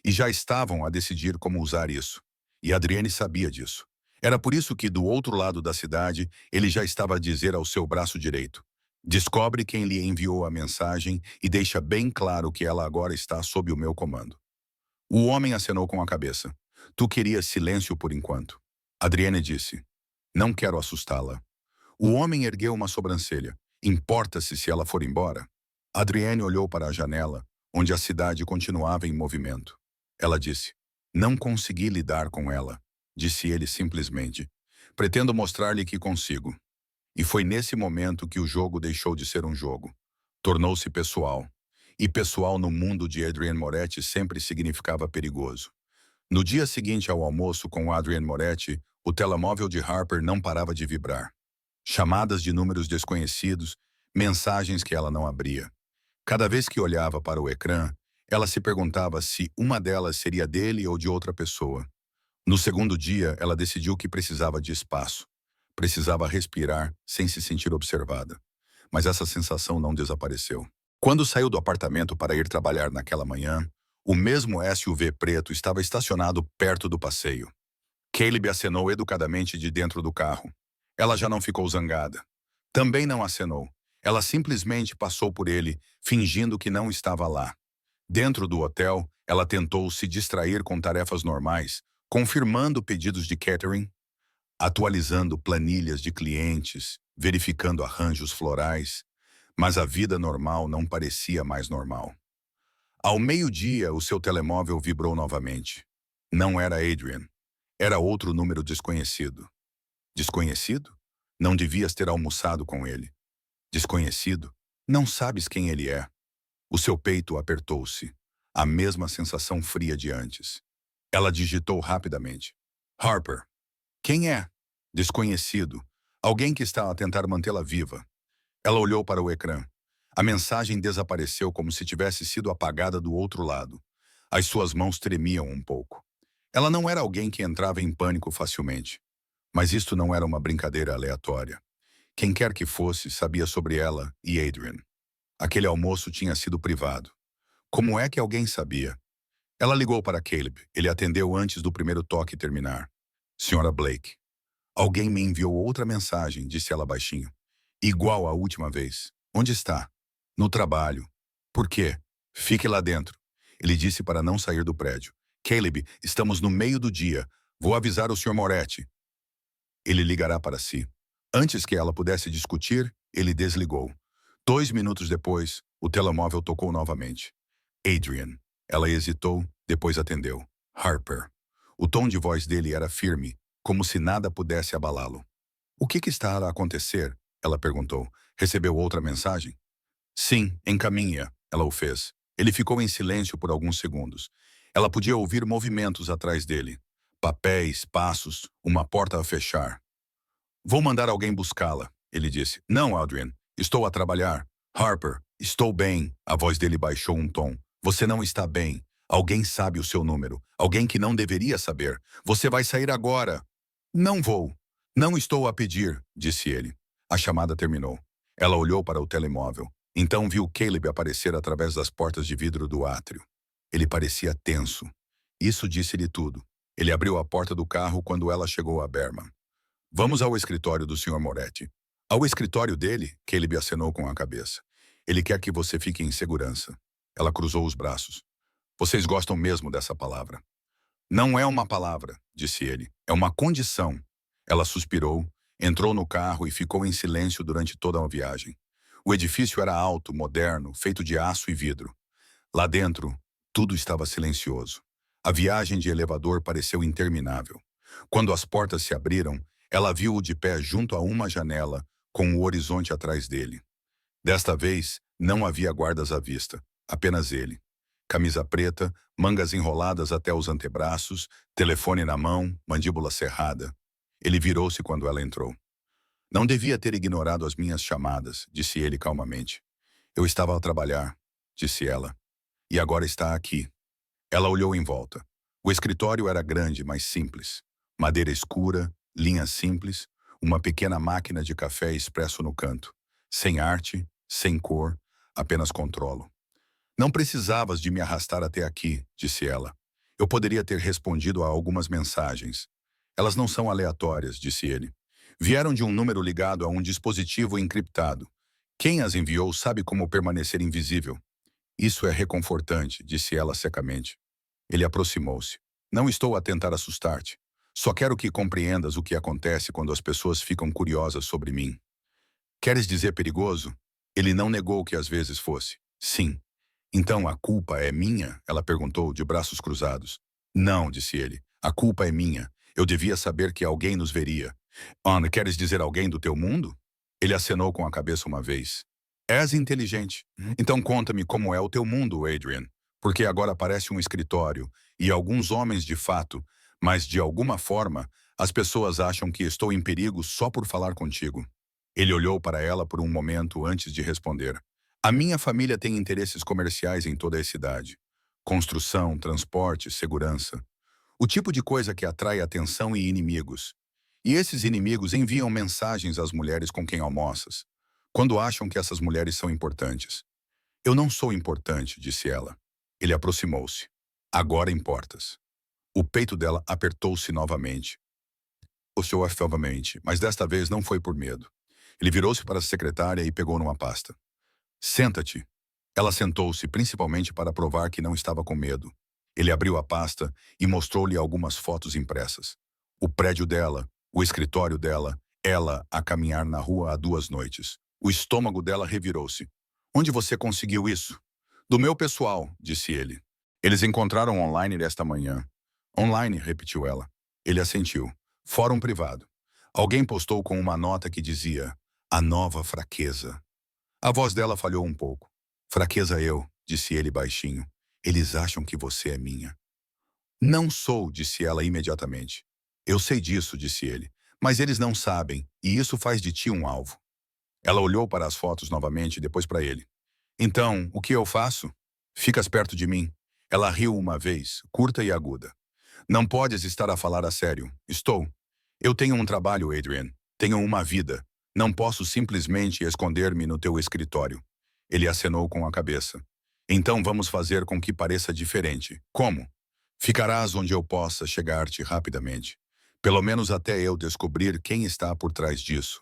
E já estavam a decidir como usar isso. E Adriane sabia disso. Era por isso que, do outro lado da cidade, ele já estava a dizer ao seu braço direito: descobre quem lhe enviou a mensagem e deixa bem claro que ela agora está sob o meu comando. O homem acenou com a cabeça. Tu querias silêncio por enquanto. Adriane disse. Não quero assustá-la. O homem ergueu uma sobrancelha. Importa-se se ela for embora? Adriane olhou para a janela, onde a cidade continuava em movimento. Ela disse. Não consegui lidar com ela, disse ele simplesmente. Pretendo mostrar-lhe que consigo. E foi nesse momento que o jogo deixou de ser um jogo. Tornou-se pessoal. E pessoal no mundo de Adrian Moretti sempre significava perigoso. No dia seguinte ao almoço com Adrian Moretti, o telemóvel de Harper não parava de vibrar. Chamadas de números desconhecidos, mensagens que ela não abria. Cada vez que olhava para o ecrã, ela se perguntava se uma delas seria dele ou de outra pessoa. No segundo dia, ela decidiu que precisava de espaço. Precisava respirar sem se sentir observada. Mas essa sensação não desapareceu. Quando saiu do apartamento para ir trabalhar naquela manhã, o mesmo SUV preto estava estacionado perto do passeio. Caleb acenou educadamente de dentro do carro. Ela já não ficou zangada. Também não acenou. Ela simplesmente passou por ele, fingindo que não estava lá. Dentro do hotel, ela tentou se distrair com tarefas normais, confirmando pedidos de catering, atualizando planilhas de clientes, verificando arranjos florais, mas a vida normal não parecia mais normal. Ao meio-dia, o seu telemóvel vibrou novamente. Não era Adrian. Era outro número desconhecido. Desconhecido? Não devias ter almoçado com ele. Desconhecido? Não sabes quem ele é. O seu peito apertou-se. A mesma sensação fria de antes. Ela digitou rapidamente. Harper. Quem é? Desconhecido. Alguém que está a tentar mantê-la viva. Ela olhou para o ecrã. A mensagem desapareceu como se tivesse sido apagada do outro lado. As suas mãos tremiam um pouco. Ela não era alguém que entrava em pânico facilmente. Mas isto não era uma brincadeira aleatória. Quem quer que fosse sabia sobre ela e Adrian. Aquele almoço tinha sido privado. Como é que alguém sabia? Ela ligou para Caleb. Ele atendeu antes do primeiro toque terminar. Senhora Blake. Alguém me enviou outra mensagem, disse ela baixinho. Igual à última vez. Onde está? No trabalho. Por quê? Fique lá dentro. Ele disse para não sair do prédio. Caleb, estamos no meio do dia. Vou avisar o Sr. Moretti. Ele ligará para si. Antes que ela pudesse discutir, ele desligou. 2 minutos depois, o telemóvel tocou novamente. Adrian. Ela hesitou, depois atendeu. Harper. O tom de voz dele era firme, como se nada pudesse abalá-lo. O que está a acontecer? Ela perguntou. Recebeu outra mensagem? Sim, encaminha. Ela o fez. Ele ficou em silêncio por alguns segundos. Ela podia ouvir movimentos atrás dele. Papéis, passos, uma porta a fechar. Vou mandar alguém buscá-la, ele disse. Não, Adrian. Estou a trabalhar. Harper, estou bem. A voz dele baixou um tom. Você não está bem. Alguém sabe o seu número. Alguém que não deveria saber. Você vai sair agora. Não vou. Não estou a pedir, disse ele. A chamada terminou. Ela olhou para o telemóvel. Então viu Caleb aparecer através das portas de vidro do átrio. Ele parecia tenso. Isso disse-lhe tudo. Ele abriu a porta do carro quando ela chegou a Berman. Vamos ao escritório do Sr. Moretti. Ao escritório dele, Caleb acenou com a cabeça. Ele quer que você fique em segurança. Ela cruzou os braços. Vocês gostam mesmo dessa palavra? Não é uma palavra, disse ele. É uma condição. Ela suspirou, entrou no carro e ficou em silêncio durante toda a viagem. O edifício era alto, moderno, feito de aço e vidro. Lá dentro, tudo estava silencioso. A viagem de elevador pareceu interminável. Quando as portas se abriram, ela viu-o de pé junto a uma janela, com o horizonte atrás dele. Desta vez, não havia guardas à vista, apenas ele. Camisa preta, mangas enroladas até os antebraços, telefone na mão, mandíbula cerrada. Ele virou-se quando ela entrou. Não devia ter ignorado as minhas chamadas, disse ele calmamente. Eu estava a trabalhar, disse ela. E agora está aqui. Ela olhou em volta. O escritório era grande, mas simples. Madeira escura, linhas simples, uma pequena máquina de café expresso no canto. Sem arte, sem cor, apenas controlo. Não precisavas de me arrastar até aqui, disse ela. Eu poderia ter respondido a algumas mensagens. Elas não são aleatórias, disse ele. Vieram de um número ligado a um dispositivo encriptado. Quem as enviou sabe como permanecer invisível. Isso é reconfortante, disse ela secamente. Ele aproximou-se. Não estou a tentar assustar-te. Só quero que compreendas o que acontece quando as pessoas ficam curiosas sobre mim. Queres dizer perigoso? Ele não negou que às vezes fosse. Sim. Então a culpa é minha? Ela perguntou, de braços cruzados. Não, disse ele. A culpa é minha. Eu devia saber que alguém nos veria. Ana, queres dizer alguém do teu mundo? Ele acenou com a cabeça uma vez. És inteligente. Então conta-me como é o teu mundo, Adrian. Porque agora parece um escritório, e alguns homens de fato, mas de alguma forma, as pessoas acham que estou em perigo só por falar contigo. Ele olhou para ela por um momento antes de responder. A minha família tem interesses comerciais em toda a cidade. Construção, transporte, segurança. O tipo de coisa que atrai atenção e inimigos. E esses inimigos enviam mensagens às mulheres com quem almoças, quando acham que essas mulheres são importantes. Eu não sou importante, disse ela. Ele aproximou-se. Agora importas. O peito dela apertou-se novamente. Puxou afetivamente, mas desta vez não foi por medo. Ele virou-se para a secretária e pegou numa pasta. Senta-te. Ela sentou-se, principalmente para provar que não estava com medo. Ele abriu a pasta e mostrou-lhe algumas fotos impressas. O prédio dela, o escritório dela, ela a caminhar na rua há 2 noites. O estômago dela revirou-se. Onde você conseguiu isso? Do meu pessoal, disse ele. Eles encontraram online esta manhã. Online, repetiu ela. Ele assentiu. Fórum privado. Alguém postou com uma nota que dizia: a nova fraqueza. A voz dela falhou um pouco. Fraqueza eu, disse ele baixinho. Eles acham que você é minha. Não sou, disse ela imediatamente. Eu sei disso, disse ele. Mas eles não sabem, e isso faz de ti um alvo. Ela olhou para as fotos novamente e depois para ele. Então, o que eu faço? Ficas perto de mim. Ela riu uma vez, curta e aguda. Não podes estar a falar a sério. Estou. Eu tenho um trabalho, Adrian. Tenho uma vida. Não posso simplesmente esconder-me no teu escritório. Ele acenou com a cabeça. Então vamos fazer com que pareça diferente. Como? Ficarás onde eu possa chegar-te rapidamente. Pelo menos até eu descobrir quem está por trás disso.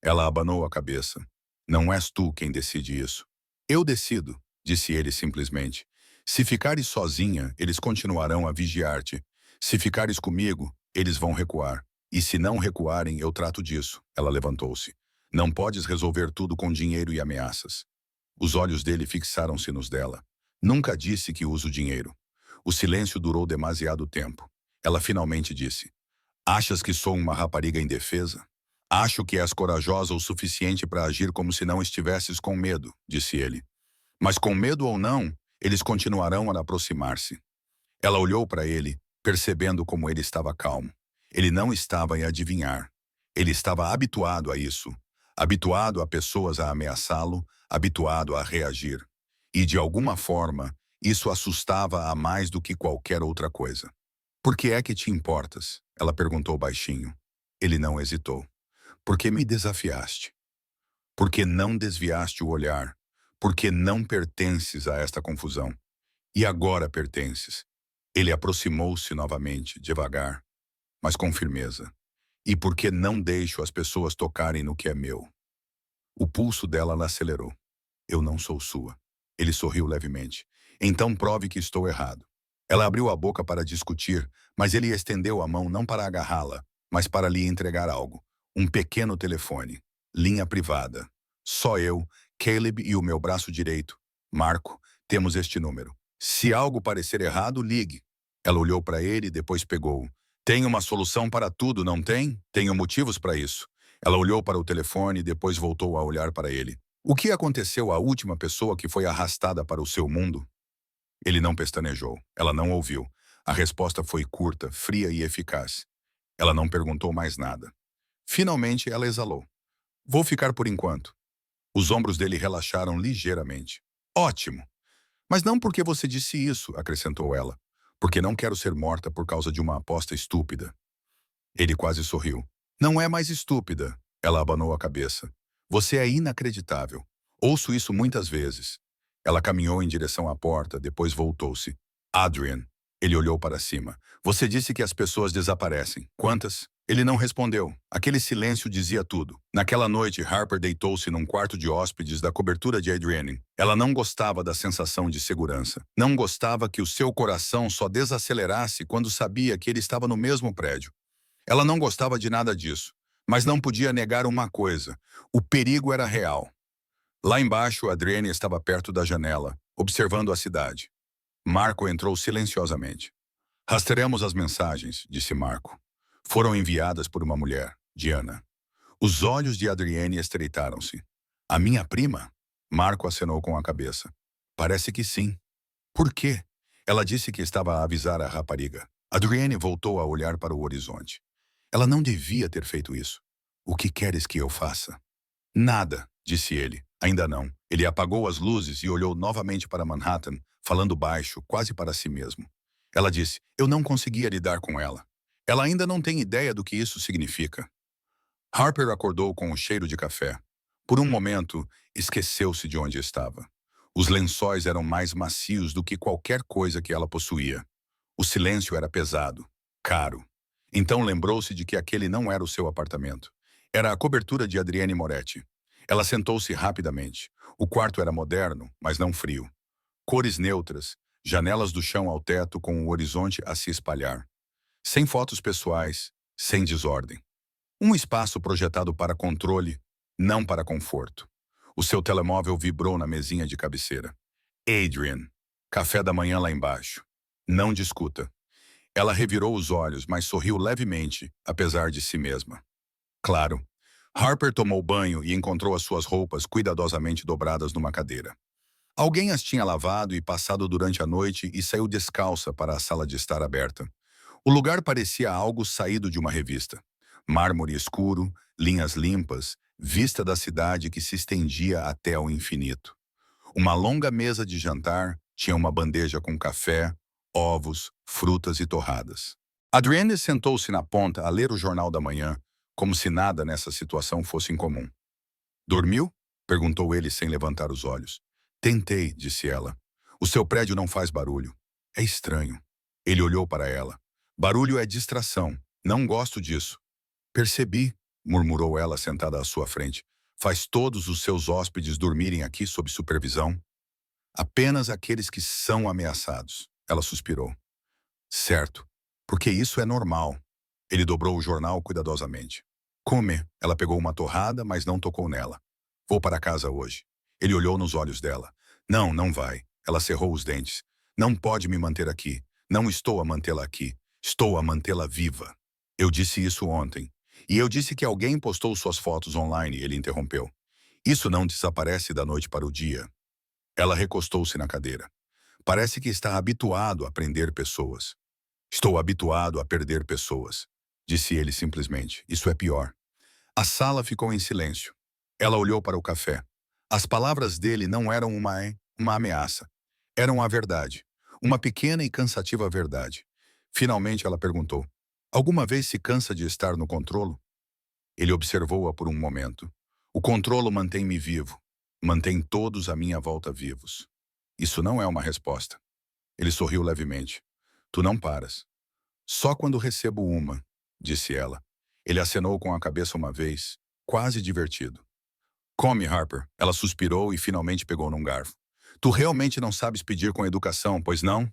Ela abanou a cabeça. Não és tu quem decide isso. Eu decido, disse ele simplesmente. Se ficares sozinha, eles continuarão a vigiar-te. Se ficares comigo, eles vão recuar. E se não recuarem, eu trato disso. Ela levantou-se. Não podes resolver tudo com dinheiro e ameaças. Os olhos dele fixaram-se nos dela. Nunca disse que uso dinheiro. O silêncio durou demasiado tempo. Ela finalmente disse. Achas que sou uma rapariga indefesa? Acho que és corajosa o suficiente para agir como se não estivesses com medo, disse ele. Mas com medo ou não, eles continuarão a aproximar-se. Ela olhou para ele, percebendo como ele estava calmo. Ele não estava a adivinhar. Ele estava habituado a isso. Habituado a pessoas a ameaçá-lo, habituado a reagir. E, de alguma forma, isso assustava-a mais do que qualquer outra coisa. Por que é que te importas? Ela perguntou baixinho. Ele não hesitou. Porque me desafiaste. Porque não desviaste o olhar. Porque não pertences a esta confusão. E agora pertences. Ele aproximou-se novamente, devagar, mas com firmeza. E porque não deixo as pessoas tocarem no que é meu. O pulso dela acelerou. Eu não sou sua. Ele sorriu levemente. Então prove que estou errado. Ela abriu a boca para discutir, mas ele estendeu a mão não para agarrá-la, mas para lhe entregar algo. Um pequeno telefone. Linha privada. Só eu, Caleb e o meu braço direito, Marco, temos este número. Se algo parecer errado, ligue. Ela olhou para ele e depois pegou. Tem uma solução para tudo, não tem? Tenho motivos para isso. Ela olhou para o telefone e depois voltou a olhar para ele. O que aconteceu à última pessoa que foi arrastada para o seu mundo? Ele não pestanejou. Ela não ouviu. A resposta foi curta, fria e eficaz. Ela não perguntou mais nada. Finalmente, ela exalou. Vou ficar por enquanto. Os ombros dele relaxaram ligeiramente. Ótimo! Mas não porque você disse isso, acrescentou ela. Porque não quero ser morta por causa de uma aposta estúpida. Ele quase sorriu. Não é mais estúpida. Ela abanou a cabeça. Você é inacreditável. Ouço isso muitas vezes. Ela caminhou em direção à porta, depois voltou-se. Adrian. Ele olhou para cima. Você disse que as pessoas desaparecem. Quantas? Ele não respondeu. Aquele silêncio dizia tudo. Naquela noite, Harper deitou-se num quarto de hóspedes da cobertura de Adrienne. Ela não gostava da sensação de segurança. Não gostava que o seu coração só desacelerasse quando sabia que ele estava no mesmo prédio. Ela não gostava de nada disso, mas não podia negar uma coisa. O perigo era real. Lá embaixo, Adrienne estava perto da janela, observando a cidade. Marco entrou silenciosamente. Rastreamos as mensagens, disse Marco. Foram enviadas por uma mulher, Diana. Os olhos de Adrienne estreitaram-se. A minha prima? Marco acenou com a cabeça. Parece que sim. Por quê? Ela disse que estava a avisar a rapariga. Adrienne voltou a olhar para o horizonte. Ela não devia ter feito isso. O que queres que eu faça? Nada, disse ele. Ainda não. Ele apagou as luzes e olhou novamente para Manhattan, falando baixo, quase para si mesmo. Ela disse, eu não conseguia lidar com ela. Ela ainda não tem ideia do que isso significa. Harper acordou com o cheiro de café. Por um momento, esqueceu-se de onde estava. Os lençóis eram mais macios do que qualquer coisa que ela possuía. O silêncio era pesado, caro. Então lembrou-se de que aquele não era o seu apartamento. Era a cobertura de Adrienne Moretti. Ela sentou-se rapidamente. O quarto era moderno, mas não frio. Cores neutras, janelas do chão ao teto com o horizonte a se espalhar. Sem fotos pessoais, sem desordem. Um espaço projetado para controle, não para conforto. O seu telemóvel vibrou na mesinha de cabeceira. Adrian. Café da manhã lá embaixo. Não discuta. Ela revirou os olhos, mas sorriu levemente, apesar de si mesma. Claro. Harper tomou banho e encontrou as suas roupas cuidadosamente dobradas numa cadeira. Alguém as tinha lavado e passado durante a noite e saiu descalça para a sala de estar aberta. O lugar parecia algo saído de uma revista. Mármore escuro, linhas limpas, vista da cidade que se estendia até ao infinito. Uma longa mesa de jantar tinha uma bandeja com café, ovos, frutas e torradas. Adrienne sentou-se na ponta a ler o jornal da manhã, como se nada nessa situação fosse incomum. Dormiu? Perguntou ele sem levantar os olhos. Tentei, disse ela. O seu prédio não faz barulho. É estranho. Ele olhou para ela. Barulho é distração. Não gosto disso. Percebi, murmurou ela sentada à sua frente. Faz todos os seus hóspedes dormirem aqui sob supervisão? Apenas aqueles que são ameaçados. Ela suspirou. Certo, porque isso é normal. Ele dobrou o jornal cuidadosamente. Come. Ela pegou uma torrada, mas não tocou nela. Vou para casa hoje. Ele olhou nos olhos dela. Não, não vai. Ela cerrou os dentes. Não pode me manter aqui. Não estou a mantê-la aqui. Estou a mantê-la viva. Eu disse isso ontem. E eu disse que alguém postou suas fotos online, ele interrompeu. Isso não desaparece da noite para o dia. Ela recostou-se na cadeira. Parece que está habituado a prender pessoas. Estou habituado a perder pessoas, disse ele simplesmente. Isso é pior. A sala ficou em silêncio. Ela olhou para o café. As palavras dele não eram uma ameaça. Eram a verdade. Uma pequena e cansativa verdade. Finalmente ela perguntou. Alguma vez se cansa de estar no controlo? Ele observou-a por um momento. O controlo mantém-me vivo. Mantém todos à minha volta vivos. Isso não é uma resposta. Ele sorriu levemente. Tu não paras. Só quando recebo uma, disse ela. Ele acenou com a cabeça uma vez, quase divertido. Come, Harper. Ela suspirou e finalmente pegou num garfo. Tu realmente não sabes pedir com educação, pois não?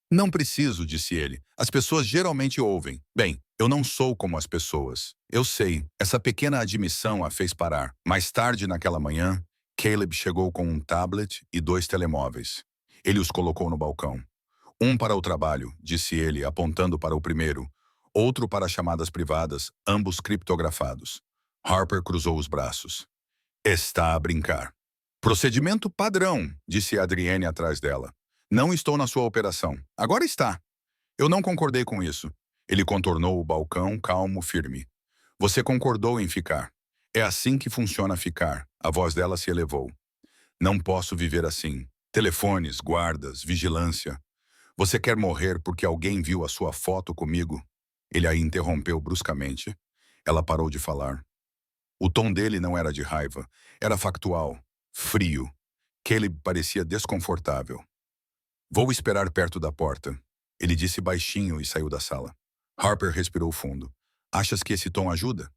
Não preciso, disse ele. As pessoas geralmente ouvem. Bem, eu não sou como as pessoas. Eu sei. Essa pequena admissão a fez parar. Mais tarde naquela manhã, Caleb chegou com um tablet e 2 telemóveis. Ele os colocou no balcão. Um para o trabalho, disse ele, apontando para o primeiro. Outro para chamadas privadas, ambos criptografados. Harper cruzou os braços. Está a brincar. Procedimento padrão, disse Adrienne atrás dela. Não estou na sua operação. Agora está. Eu não concordei com isso. Ele contornou o balcão, calmo, firme. Você concordou em ficar. É assim que funciona ficar. A voz dela se elevou. Não posso viver assim. Telefones, guardas, vigilância. Você quer morrer porque alguém viu a sua foto comigo? Ele a interrompeu bruscamente. Ela parou de falar. O tom dele não era de raiva. Era factual. Frio. Caleb parecia desconfortável. Vou esperar perto da porta. Ele disse baixinho e saiu da sala. Harper respirou fundo. Achas que esse tom ajuda?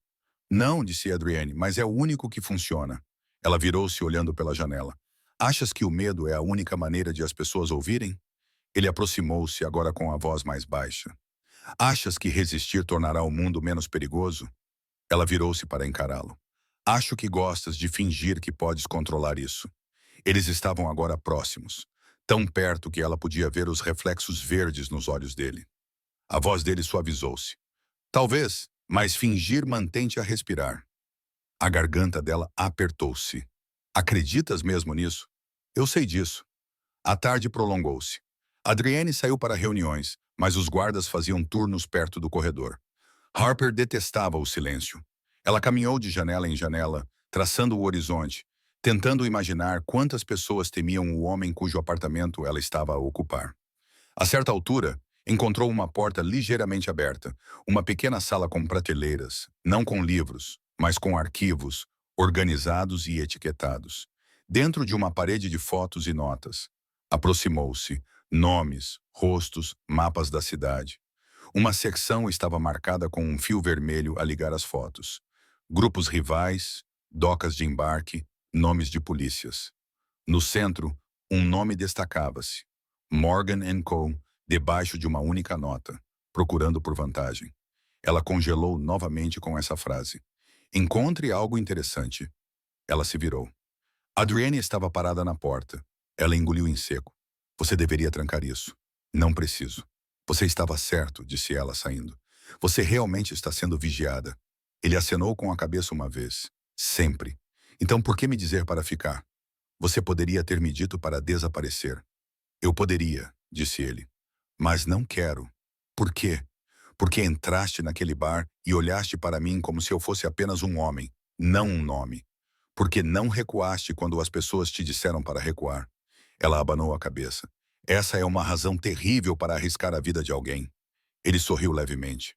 Não, disse Adrienne, mas é o único que funciona. Ela virou-se olhando pela janela. Achas que o medo é a única maneira de as pessoas ouvirem? Ele aproximou-se agora com a voz mais baixa. Achas que resistir tornará o mundo menos perigoso? Ela virou-se para encará-lo. Acho que gostas de fingir que podes controlar isso. Eles estavam agora próximos, tão perto que ela podia ver os reflexos verdes nos olhos dele. A voz dele suavizou-se. Talvez, mas fingir mantém-te a respirar. A garganta dela apertou-se. Acreditas mesmo nisso? Eu sei disso. A tarde prolongou-se. Adrienne saiu para reuniões, mas os guardas faziam turnos perto do corredor. Harper detestava o silêncio. Ela caminhou de janela em janela, traçando o horizonte, tentando imaginar quantas pessoas temiam o homem cujo apartamento ela estava a ocupar. A certa altura, encontrou uma porta ligeiramente aberta, uma pequena sala com prateleiras, não com livros, mas com arquivos, organizados e etiquetados. Dentro de uma parede de fotos e notas. Aproximou-se. Nomes, rostos, mapas da cidade. Uma secção estava marcada com um fio vermelho a ligar as fotos. Grupos rivais, docas de embarque, nomes de polícias. No centro, um nome destacava-se. Morgan & Co., debaixo de uma única nota, procurando por vantagem. Ela congelou novamente com essa frase. Encontre algo interessante. Ela se virou. Adrienne estava parada na porta. Ela engoliu em seco. Você deveria trancar isso. Não preciso. Você estava certo, disse ela, saindo. Você realmente está sendo vigiada. Ele acenou com a cabeça uma vez. Sempre. Então por que me dizer para ficar? Você poderia ter me dito para desaparecer. Eu poderia, disse ele. Mas não quero. Por quê? Porque entraste naquele bar e olhaste para mim como se eu fosse apenas um homem, não um nome. Porque não recuaste quando as pessoas te disseram para recuar. Ela abanou a cabeça. Essa é uma razão terrível para arriscar a vida de alguém. Ele sorriu levemente.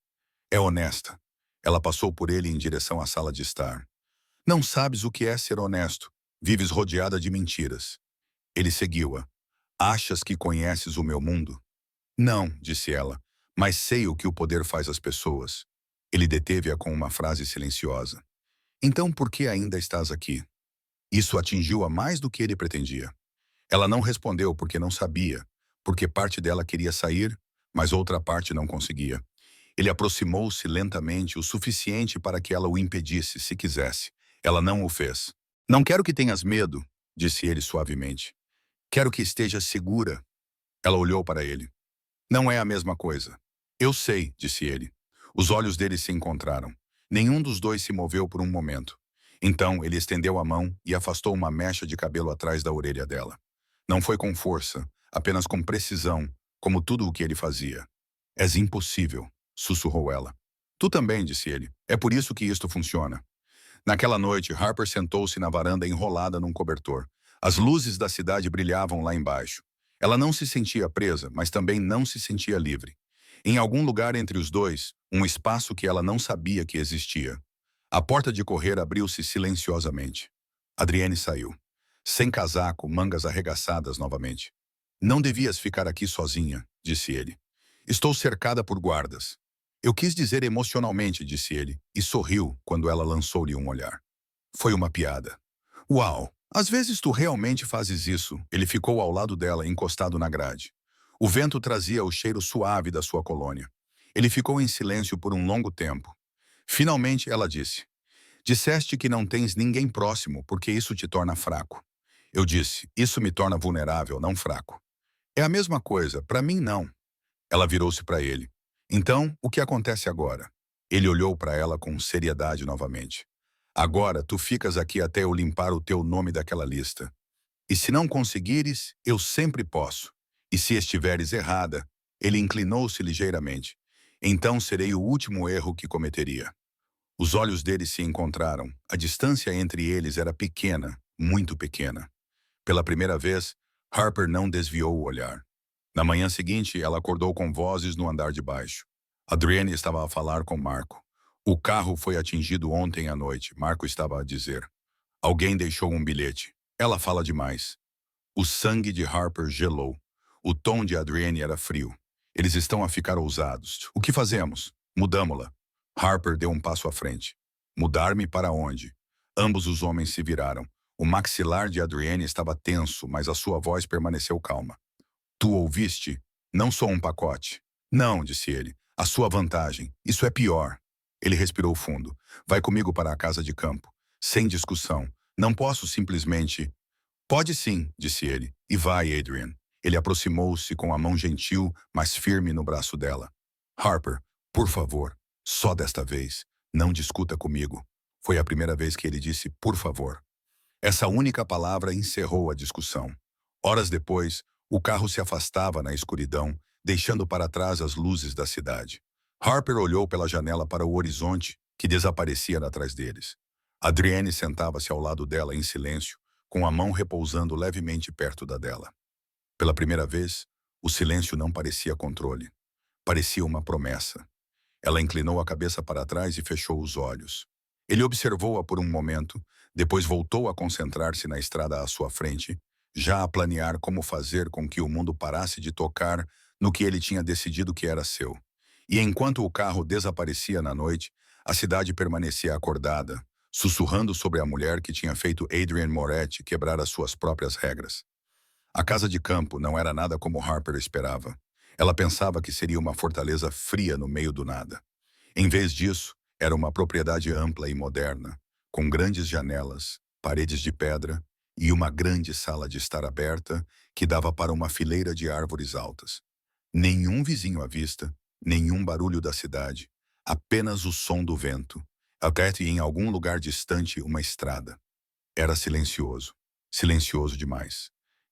É honesta. Ela passou por ele em direção à sala de estar. Não sabes o que é ser honesto. Vives rodeada de mentiras. Ele seguiu-a. Achas que conheces o meu mundo? Não, disse ela, mas sei o que o poder faz às pessoas. Ele deteve-a com uma frase silenciosa. Então por que ainda estás aqui? Isso atingiu-a mais do que ele pretendia. Ela não respondeu porque não sabia, porque parte dela queria sair, mas outra parte não conseguia. Ele aproximou-se lentamente o suficiente para que ela o impedisse, se quisesse. Ela não o fez. Não quero que tenhas medo, disse ele suavemente. Quero que estejas segura. Ela olhou para ele. Não é a mesma coisa. Eu sei, disse ele. Os olhos deles se encontraram. Nenhum dos dois se moveu por um momento. Então ele estendeu a mão e afastou uma mecha de cabelo atrás da orelha dela. Não foi com força, apenas com precisão, como tudo o que ele fazia. És impossível, sussurrou ela. Tu também, disse ele. É por isso que isto funciona. Naquela noite, Harper sentou-se na varanda enrolada num cobertor. As luzes da cidade brilhavam lá embaixo. Ela não se sentia presa, mas também não se sentia livre. Em algum lugar entre os dois, um espaço que ela não sabia que existia. A porta de correr abriu-se silenciosamente. Adrienne saiu. Sem casaco, mangas arregaçadas novamente. Não devias ficar aqui sozinha, disse ele. Estou cercada por guardas. Eu quis dizer emocionalmente, disse ele, e sorriu quando ela lançou-lhe um olhar. Foi uma piada. Uau, às vezes tu realmente fazes isso. Ele ficou ao lado dela, encostado na grade. O vento trazia o cheiro suave da sua colônia. Ele ficou em silêncio por um longo tempo. Finalmente ela disse: Disseste que não tens ninguém próximo porque isso te torna fraco. Eu disse: Isso me torna vulnerável, não fraco. É a mesma coisa, para mim não. Ela virou-se para ele. Então, o que acontece agora? Ele olhou para ela com seriedade novamente. Agora, tu ficas aqui até eu limpar o teu nome daquela lista. E se não conseguires, eu sempre posso. E se estiveres errada, ele inclinou-se ligeiramente. Então serei o último erro que cometeria. Os olhos deles se encontraram. A distância entre eles era pequena, muito pequena. Pela primeira vez, Harper não desviou o olhar. Na manhã seguinte, ela acordou com vozes no andar de baixo. Adrienne estava a falar com Marco. O carro foi atingido ontem à noite, Marco estava a dizer. Alguém deixou um bilhete. Ela fala demais. O sangue de Harper gelou. O tom de Adrienne era frio. Eles estão a ficar ousados. O que fazemos? Mudamo-la. Harper deu um passo à frente. Mudar-me para onde? Ambos os homens se viraram. O maxilar de Adrienne estava tenso, mas a sua voz permaneceu calma. Tu ouviste? Não sou um pacote. Não, disse ele. A sua vantagem. Isso é pior. Ele respirou fundo. Vai comigo para a casa de campo. Sem discussão. Não posso simplesmente... Pode sim, disse ele. E vai, Adrian. Ele aproximou-se com a mão gentil, mas firme no braço dela. Harper, por favor, só desta vez, não discuta comigo. Foi a primeira vez que ele disse por favor. Essa única palavra encerrou a discussão. Horas depois, o carro se afastava na escuridão, deixando para trás as luzes da cidade. Harper olhou pela janela para o horizonte, que desaparecia atrás deles. Adrienne sentava-se ao lado dela em silêncio, com a mão repousando levemente perto da dela. Pela primeira vez, o silêncio não parecia controle. Parecia uma promessa. Ela inclinou a cabeça para trás e fechou os olhos. Ele observou-a por um momento, depois voltou a concentrar-se na estrada à sua frente, já a planear como fazer com que o mundo parasse de tocar no que ele tinha decidido que era seu. E enquanto o carro desaparecia na noite, a cidade permanecia acordada, sussurrando sobre a mulher que tinha feito Adrienne Moretti quebrar as suas próprias regras. A casa de campo não era nada como Harper esperava. Ela pensava que seria uma fortaleza fria no meio do nada. Em vez disso, era uma propriedade ampla e moderna, com grandes janelas, paredes de pedra e uma grande sala de estar aberta que dava para uma fileira de árvores altas. Nenhum vizinho à vista, nenhum barulho da cidade, apenas o som do vento, até em algum lugar distante uma estrada. Era silencioso, silencioso demais.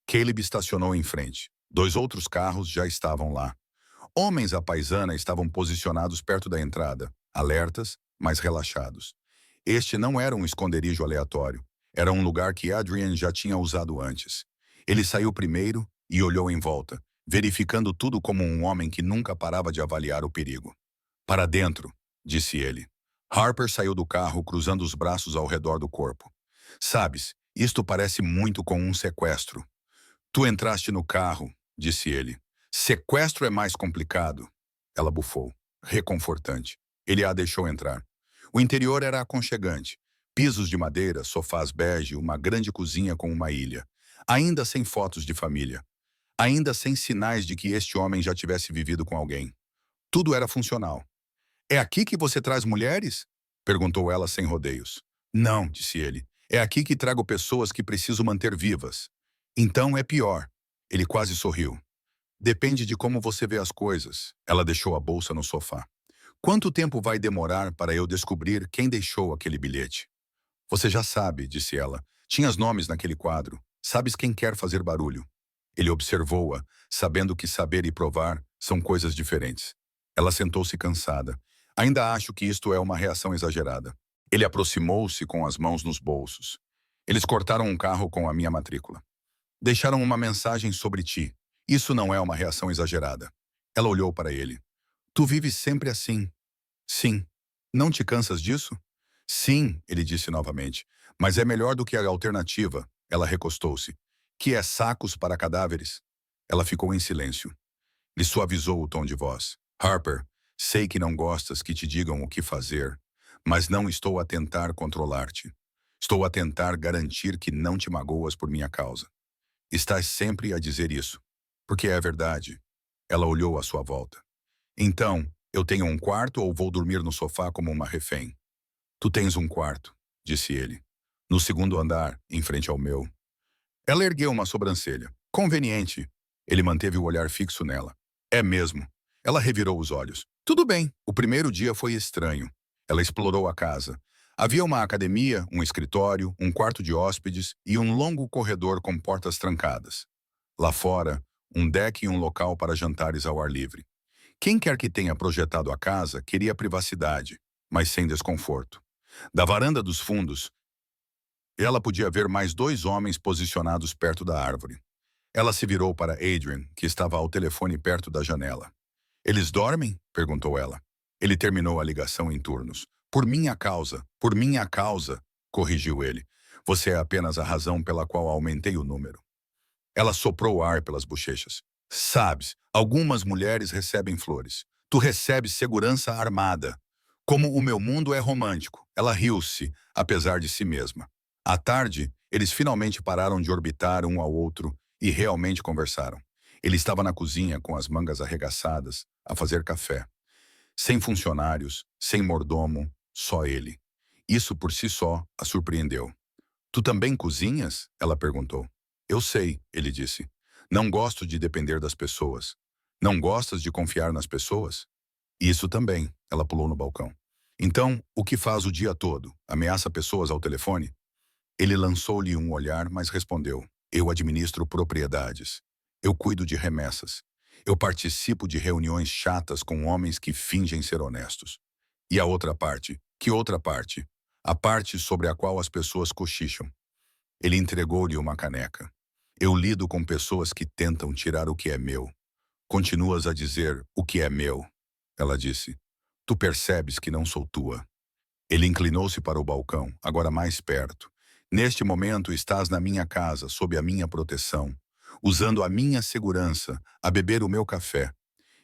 Caleb estacionou em frente. 2 outros carros já estavam lá. Homens à paisana estavam posicionados perto da entrada, alertas, mas relaxados. Este não era um esconderijo aleatório. Era um lugar que Adrian já tinha usado antes. Ele saiu primeiro e olhou em volta, verificando tudo como um homem que nunca parava de avaliar o perigo. Para dentro, disse ele. Harper saiu do carro cruzando os braços ao redor do corpo. Sabes, isto parece muito com um sequestro. Tu entraste no carro, disse ele. Sequestro é mais complicado. Ela bufou, reconfortante. Ele a deixou entrar. O interior era aconchegante. Pisos de madeira, sofás bege, uma grande cozinha com uma ilha. Ainda sem fotos de família. Ainda sem sinais de que este homem já tivesse vivido com alguém. Tudo era funcional. É aqui que você traz mulheres? Perguntou ela sem rodeios. Não, disse ele. É aqui que trago pessoas que preciso manter vivas. Então é pior. Ele quase sorriu. Depende de como você vê as coisas. Ela deixou a bolsa no sofá. Quanto tempo vai demorar para eu descobrir quem deixou aquele bilhete? Você já sabe, disse ela. Tinhas nomes naquele quadro. Sabes quem quer fazer barulho. Ele observou-a, sabendo que saber e provar são coisas diferentes. Ela sentou-se cansada. Ainda acho que isto é uma reação exagerada. Ele aproximou-se com as mãos nos bolsos. Eles cortaram um carro com a minha matrícula. Deixaram uma mensagem sobre ti. Isso não é uma reação exagerada. Ela olhou para ele. Tu vives sempre assim. Sim. Não te cansas disso? Sim, ele disse novamente, mas é melhor do que a alternativa. Ela recostou-se. Que é sacos para cadáveres? Ela ficou em silêncio. Ele suavizou o tom de voz. Harper, sei que não gostas que te digam o que fazer, mas não estou a tentar controlar-te. Estou a tentar garantir que não te magoas por minha causa. Estás sempre a dizer isso, porque é verdade. Ela olhou à sua volta. Então, eu tenho um quarto ou vou dormir no sofá como uma refém? Tu tens um quarto, disse ele. No segundo andar, em frente ao meu. Ela ergueu uma sobrancelha. Conveniente. Ele manteve o olhar fixo nela. É mesmo. Ela revirou os olhos. Tudo bem. O primeiro dia foi estranho. Ela explorou a casa. Havia uma academia, um escritório, um quarto de hóspedes e um longo corredor com portas trancadas. Lá fora, um deck e um local para jantares ao ar livre. Quem quer que tenha projetado a casa queria privacidade, mas sem desconforto. Da varanda dos fundos, ela podia ver mais dois homens posicionados perto da árvore. Ela se virou para Adrian, que estava ao telefone perto da janela. Eles dormem? Perguntou ela. Ele terminou a ligação em turnos. Por minha causa, corrigiu ele. Você é apenas a razão pela qual aumentei o número. Ela soprou ar pelas bochechas. Sabes, algumas mulheres recebem flores. Tu recebes segurança armada. Como o meu mundo é romântico. Ela riu-se, apesar de si mesma. À tarde, eles finalmente pararam de orbitar um ao outro e realmente conversaram. Ele estava na cozinha com as mangas arregaçadas, a fazer café. Sem funcionários, sem mordomo, só ele. Isso por si só a surpreendeu. Tu também cozinhas? Ela perguntou. Eu sei, ele disse. Não gosto de depender das pessoas. Não gostas de confiar nas pessoas? Isso também, ela pulou no balcão. Então, o que faz o dia todo? Ameaça pessoas ao telefone? Ele lançou-lhe um olhar, mas respondeu. Eu administro propriedades. Eu cuido de remessas. Eu participo de reuniões chatas com homens que fingem ser honestos. E a outra parte? Que outra parte? A parte sobre a qual as pessoas cochicham. Ele entregou-lhe uma caneca. Eu lido com pessoas que tentam tirar o que é meu. Continuas a dizer o que é meu, ela disse. Tu percebes que não sou tua. Ele inclinou-se para o balcão, agora mais perto. Neste momento estás na minha casa, sob a minha proteção, usando a minha segurança, a beber o meu café.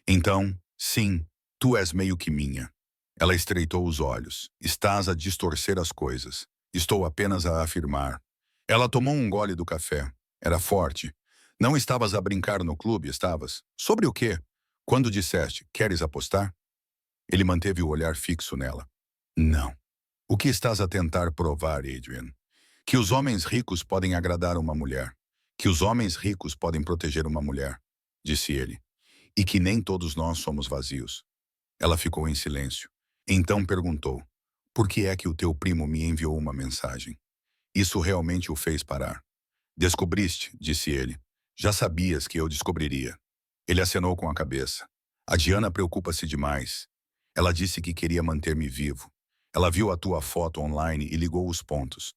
Então, sim, tu és meio que minha. Ela estreitou os olhos. Estás a distorcer as coisas. Estou apenas a afirmar. Ela tomou um gole do café. Era forte. Não estavas a brincar no clube, estavas? Sobre o quê? Quando disseste, queres apostar? Ele manteve o olhar fixo nela. Não. O que estás a tentar provar, Adrian? Que os homens ricos podem agradar uma mulher. Que os homens ricos podem proteger uma mulher, disse ele. E que nem todos nós somos vazios. Ela ficou em silêncio. Então perguntou, por que é que o teu primo me enviou uma mensagem? Isso realmente o fez parar. Descobriste, disse ele. Já sabias que eu descobriria. Ele acenou com a cabeça. A Diana preocupa-se demais. Ela disse que queria manter-me vivo. Ela viu a tua foto online e ligou os pontos.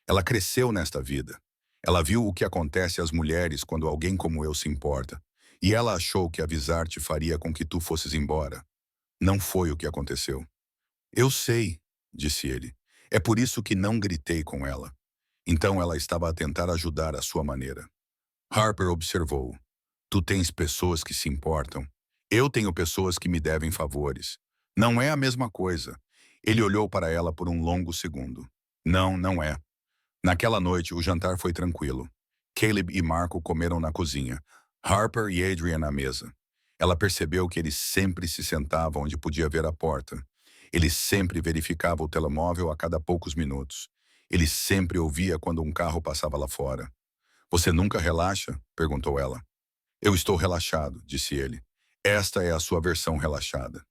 Ela cresceu nesta vida. Ela viu o que acontece às mulheres quando alguém como eu se importa. E ela achou que avisar-te faria com que tu fosses embora. Não foi o que aconteceu. Eu sei, disse ele. É por isso que não gritei com ela. Então ela estava a tentar ajudar à sua maneira. Harper observou. Tu tens pessoas que se importam. Eu tenho pessoas que me devem favores. Não é a mesma coisa. Ele olhou para ela por um longo segundo. Não, não é. Naquela noite, o jantar foi tranquilo. Caleb e Marco comeram na cozinha. Harper e Adrian na mesa. Ela percebeu que ele sempre se sentava onde podia ver a porta. Ele sempre verificava o telemóvel a cada poucos minutos. Ele sempre ouvia quando um carro passava lá fora. Você nunca relaxa? Perguntou ela. Eu estou relaxado, disse ele. Esta é a sua versão relaxada.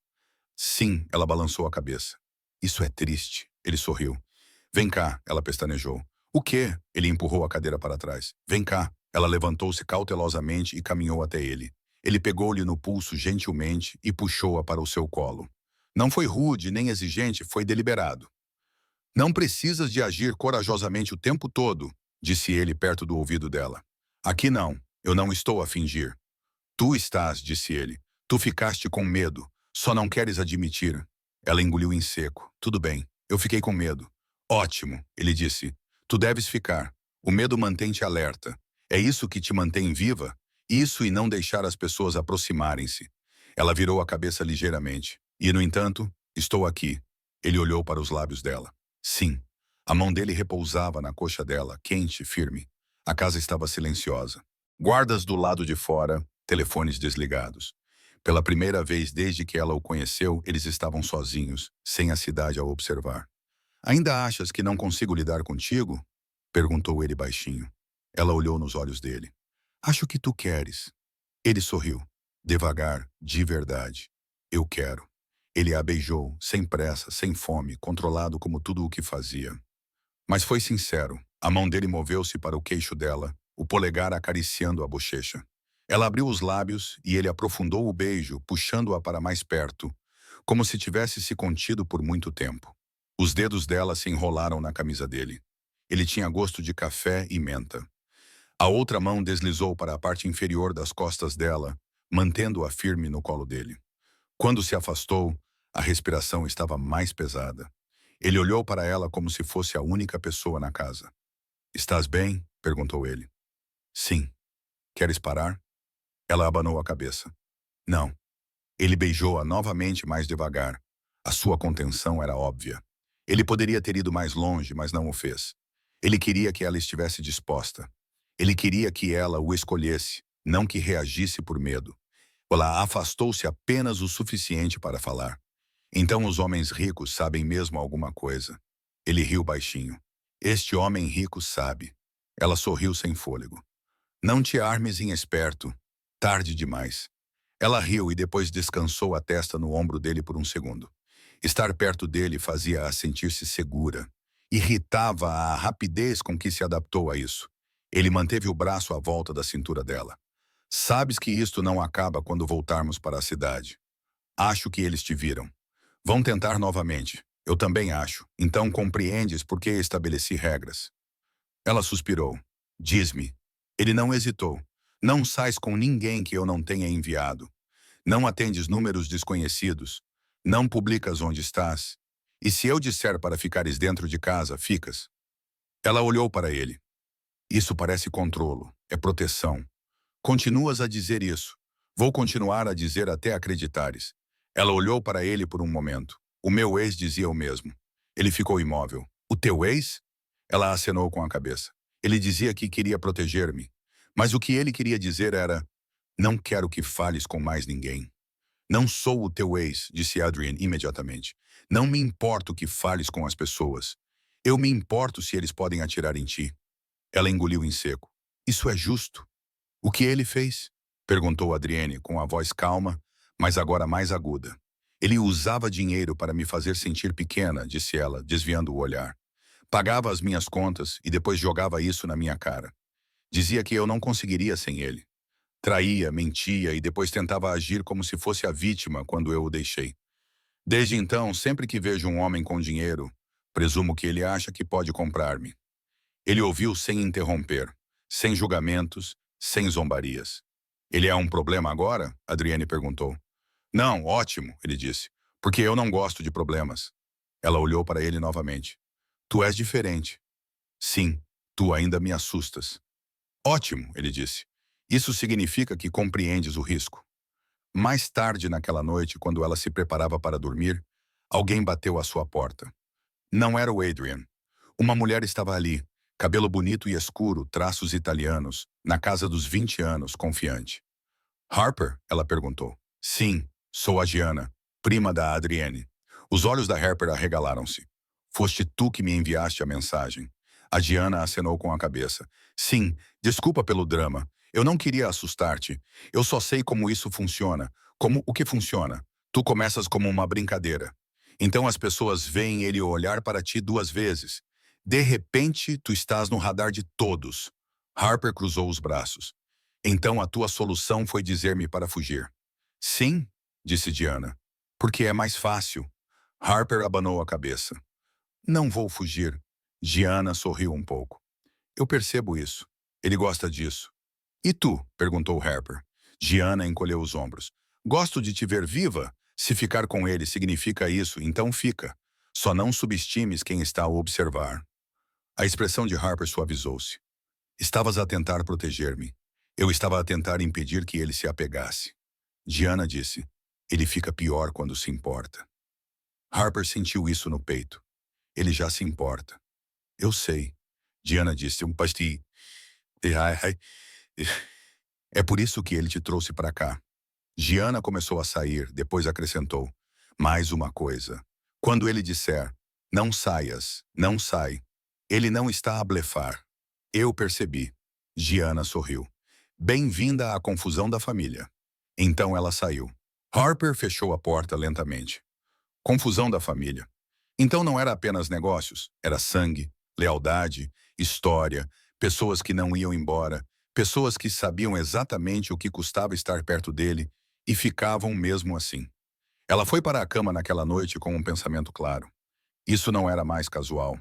Sim, ela balançou a cabeça. Isso é triste, ele sorriu. Vem cá, ela pestanejou. O quê? Ele empurrou a cadeira para trás. Vem cá. Ela levantou-se cautelosamente e caminhou até ele. Ele pegou-lhe no pulso gentilmente e puxou-a para o seu colo. Não foi rude nem exigente, foi deliberado. Não precisas de agir corajosamente o tempo todo, disse ele perto do ouvido dela. Aqui não, eu não estou a fingir. Tu estás, disse ele. Tu ficaste com medo, só não queres admitir. Ela engoliu em seco. Tudo bem, Eu fiquei com medo. Ótimo, ele disse. Tu deves ficar. O medo mantém-te alerta. É isso que te mantém viva? Isso e não deixar as pessoas aproximarem-se. Ela virou a cabeça ligeiramente. E, no entanto, estou aqui. Ele olhou para os lábios dela. Sim. A mão dele repousava na coxa dela, quente e firme. A casa estava silenciosa. Guardas do lado de fora, telefones desligados. Pela primeira vez desde que ela o conheceu, eles estavam sozinhos, sem a cidade a observar. Ainda achas que não consigo lidar contigo? Perguntou ele baixinho. Ela olhou nos olhos dele. Acho que tu queres. Ele sorriu. Devagar, de verdade. Eu quero. Ele a beijou, sem pressa, sem fome, controlado como tudo o que fazia. Mas foi sincero. A mão dele moveu-se para o queixo dela, o polegar acariciando a bochecha. Ela abriu os lábios e ele aprofundou o beijo, puxando-a para mais perto, como se tivesse se contido por muito tempo. Os dedos dela se enrolaram na camisa dele. Ele tinha gosto de café e menta. A outra mão deslizou para a parte inferior das costas dela, mantendo-a firme no colo dele. Quando se afastou, a respiração estava mais pesada. Ele olhou para ela como se fosse a única pessoa na casa. Estás bem? Perguntou ele. Sim. Queres parar? Ela abanou a cabeça. Não. Ele beijou-a novamente mais devagar. A sua contenção era óbvia. Ele poderia ter ido mais longe, mas não o fez. Ele queria que ela estivesse disposta. Ele queria que ela o escolhesse, não que reagisse por medo. Ela afastou-se apenas o suficiente para falar. Então os homens ricos sabem mesmo alguma coisa. Ele riu baixinho. Este homem rico sabe. Ela sorriu sem fôlego. Não te armes em esperto. Tarde demais. Ela riu e depois descansou a testa no ombro dele por um segundo. Estar perto dele fazia-a sentir-se segura. Irritava a rapidez com que se adaptou a isso. Ele manteve o braço à volta da cintura dela. Sabes que isto não acaba quando voltarmos para a cidade. Acho que eles te viram. Vão tentar novamente. Eu também acho. Então compreendes por que estabeleci regras. Ela suspirou. Diz-me. Ele não hesitou. Não sais com ninguém que eu não tenha enviado. Não atendes números desconhecidos. Não publicas onde estás. E se eu disser para ficares dentro de casa, ficas. Ela olhou para ele. Isso parece controlo. É proteção. Continuas a dizer isso. Vou continuar a dizer até acreditares. Ela olhou para ele por um momento. O meu ex dizia o mesmo. Ele ficou imóvel. O teu ex? Ela acenou com a cabeça. Ele dizia que queria proteger-me. Mas o que ele queria dizer era: não quero que fales com mais ninguém. Não sou o teu ex, disse Adrian imediatamente. Não me importo que fales com as pessoas. Eu me importo se eles podem atirar em ti. Ela engoliu em seco. Isso é justo. O que ele fez? Perguntou Adrienne com a voz calma, mas agora mais aguda. Ele usava dinheiro para me fazer sentir pequena, disse ela, desviando o olhar. Pagava as minhas contas e depois jogava isso na minha cara. Dizia que eu não conseguiria sem ele. Traía, mentia e depois tentava agir como se fosse a vítima quando eu o deixei. Desde então, sempre que vejo um homem com dinheiro, presumo que ele acha que pode comprar-me. Ele ouviu sem interromper, sem julgamentos, sem zombarias. Ele é um problema agora? Adrienne perguntou. Não, ótimo, ele disse, porque eu não gosto de problemas. Ela olhou para ele novamente. Tu és diferente. Sim, tu ainda me assustas. Ótimo, ele disse. Isso significa que compreendes o risco. Mais tarde naquela noite, quando ela se preparava para dormir, alguém bateu à sua porta. Não era o Adrian. Uma mulher estava ali, cabelo bonito e escuro, traços italianos, na casa dos 20 anos, confiante. Harper? Ela perguntou. Sim, sou a Gianna, prima da Adrienne. Os olhos da Harper arregalaram-se. Foste tu que me enviaste a mensagem. A Gianna acenou com a cabeça. Sim, desculpa pelo drama. Eu não queria assustar-te. Eu só sei como isso funciona. Como o que funciona. Tu começas como uma brincadeira. Então as pessoas veem ele olhar para ti 2 vezes. De repente, tu estás no radar de todos. Harper cruzou os braços. Então a tua solução foi dizer-me para fugir. Sim, disse Diana. Porque é mais fácil. Harper abanou a cabeça. Não vou fugir. Diana sorriu um pouco. Eu percebo isso. Ele gosta disso. E tu? Perguntou Harper. Diana encolheu os ombros. Gosto de te ver viva. Se ficar com ele significa isso, então fica. Só não subestimes quem está a observar. A expressão de Harper suavizou-se. Estavas a tentar proteger-me. Eu estava a tentar impedir que ele se apegasse. Diana disse, ele fica pior quando se importa. Harper sentiu isso no peito. Ele já se importa. Eu sei. Diana disse, pasti. É por isso que ele te trouxe para cá. Giana começou a sair, depois acrescentou. Mais uma coisa. Quando ele disser, não saias, não sai. Ele não está a blefar. Eu percebi. Giana sorriu. Bem-vinda à confusão da família. Então ela saiu. Harper fechou a porta lentamente. Confusão da família. Então não era apenas negócios, era sangue, lealdade, história, pessoas que não iam embora, pessoas que sabiam exatamente o que custava estar perto dele e ficavam mesmo assim. Ela foi para a cama naquela noite com um pensamento claro. Isso não era mais casual.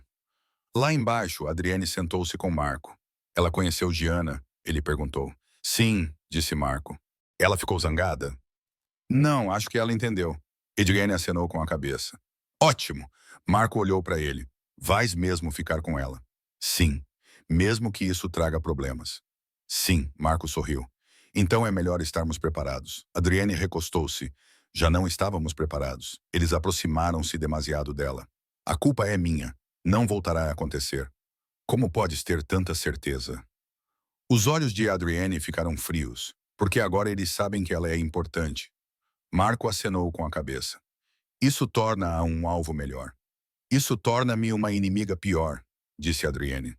Lá embaixo, Adrienne sentou-se com Marco. Ela conheceu Giana? Ele perguntou. Sim, disse Marco. Ela ficou zangada? Não, acho que ela entendeu. Adrienne acenou com a cabeça. Ótimo! Marco olhou para ele. Vais mesmo ficar com ela? Sim, mesmo que isso traga problemas. Sim, Marco sorriu. Então é melhor estarmos preparados. Adrienne recostou-se. Já não estávamos preparados. Eles aproximaram-se demasiado dela. A culpa é minha. Não voltará a acontecer. Como podes ter tanta certeza? Os olhos de Adrienne ficaram frios, porque agora eles sabem que ela é importante. Marco acenou com a cabeça. Isso torna-a um alvo melhor. Isso torna-me uma inimiga pior, disse Adrienne.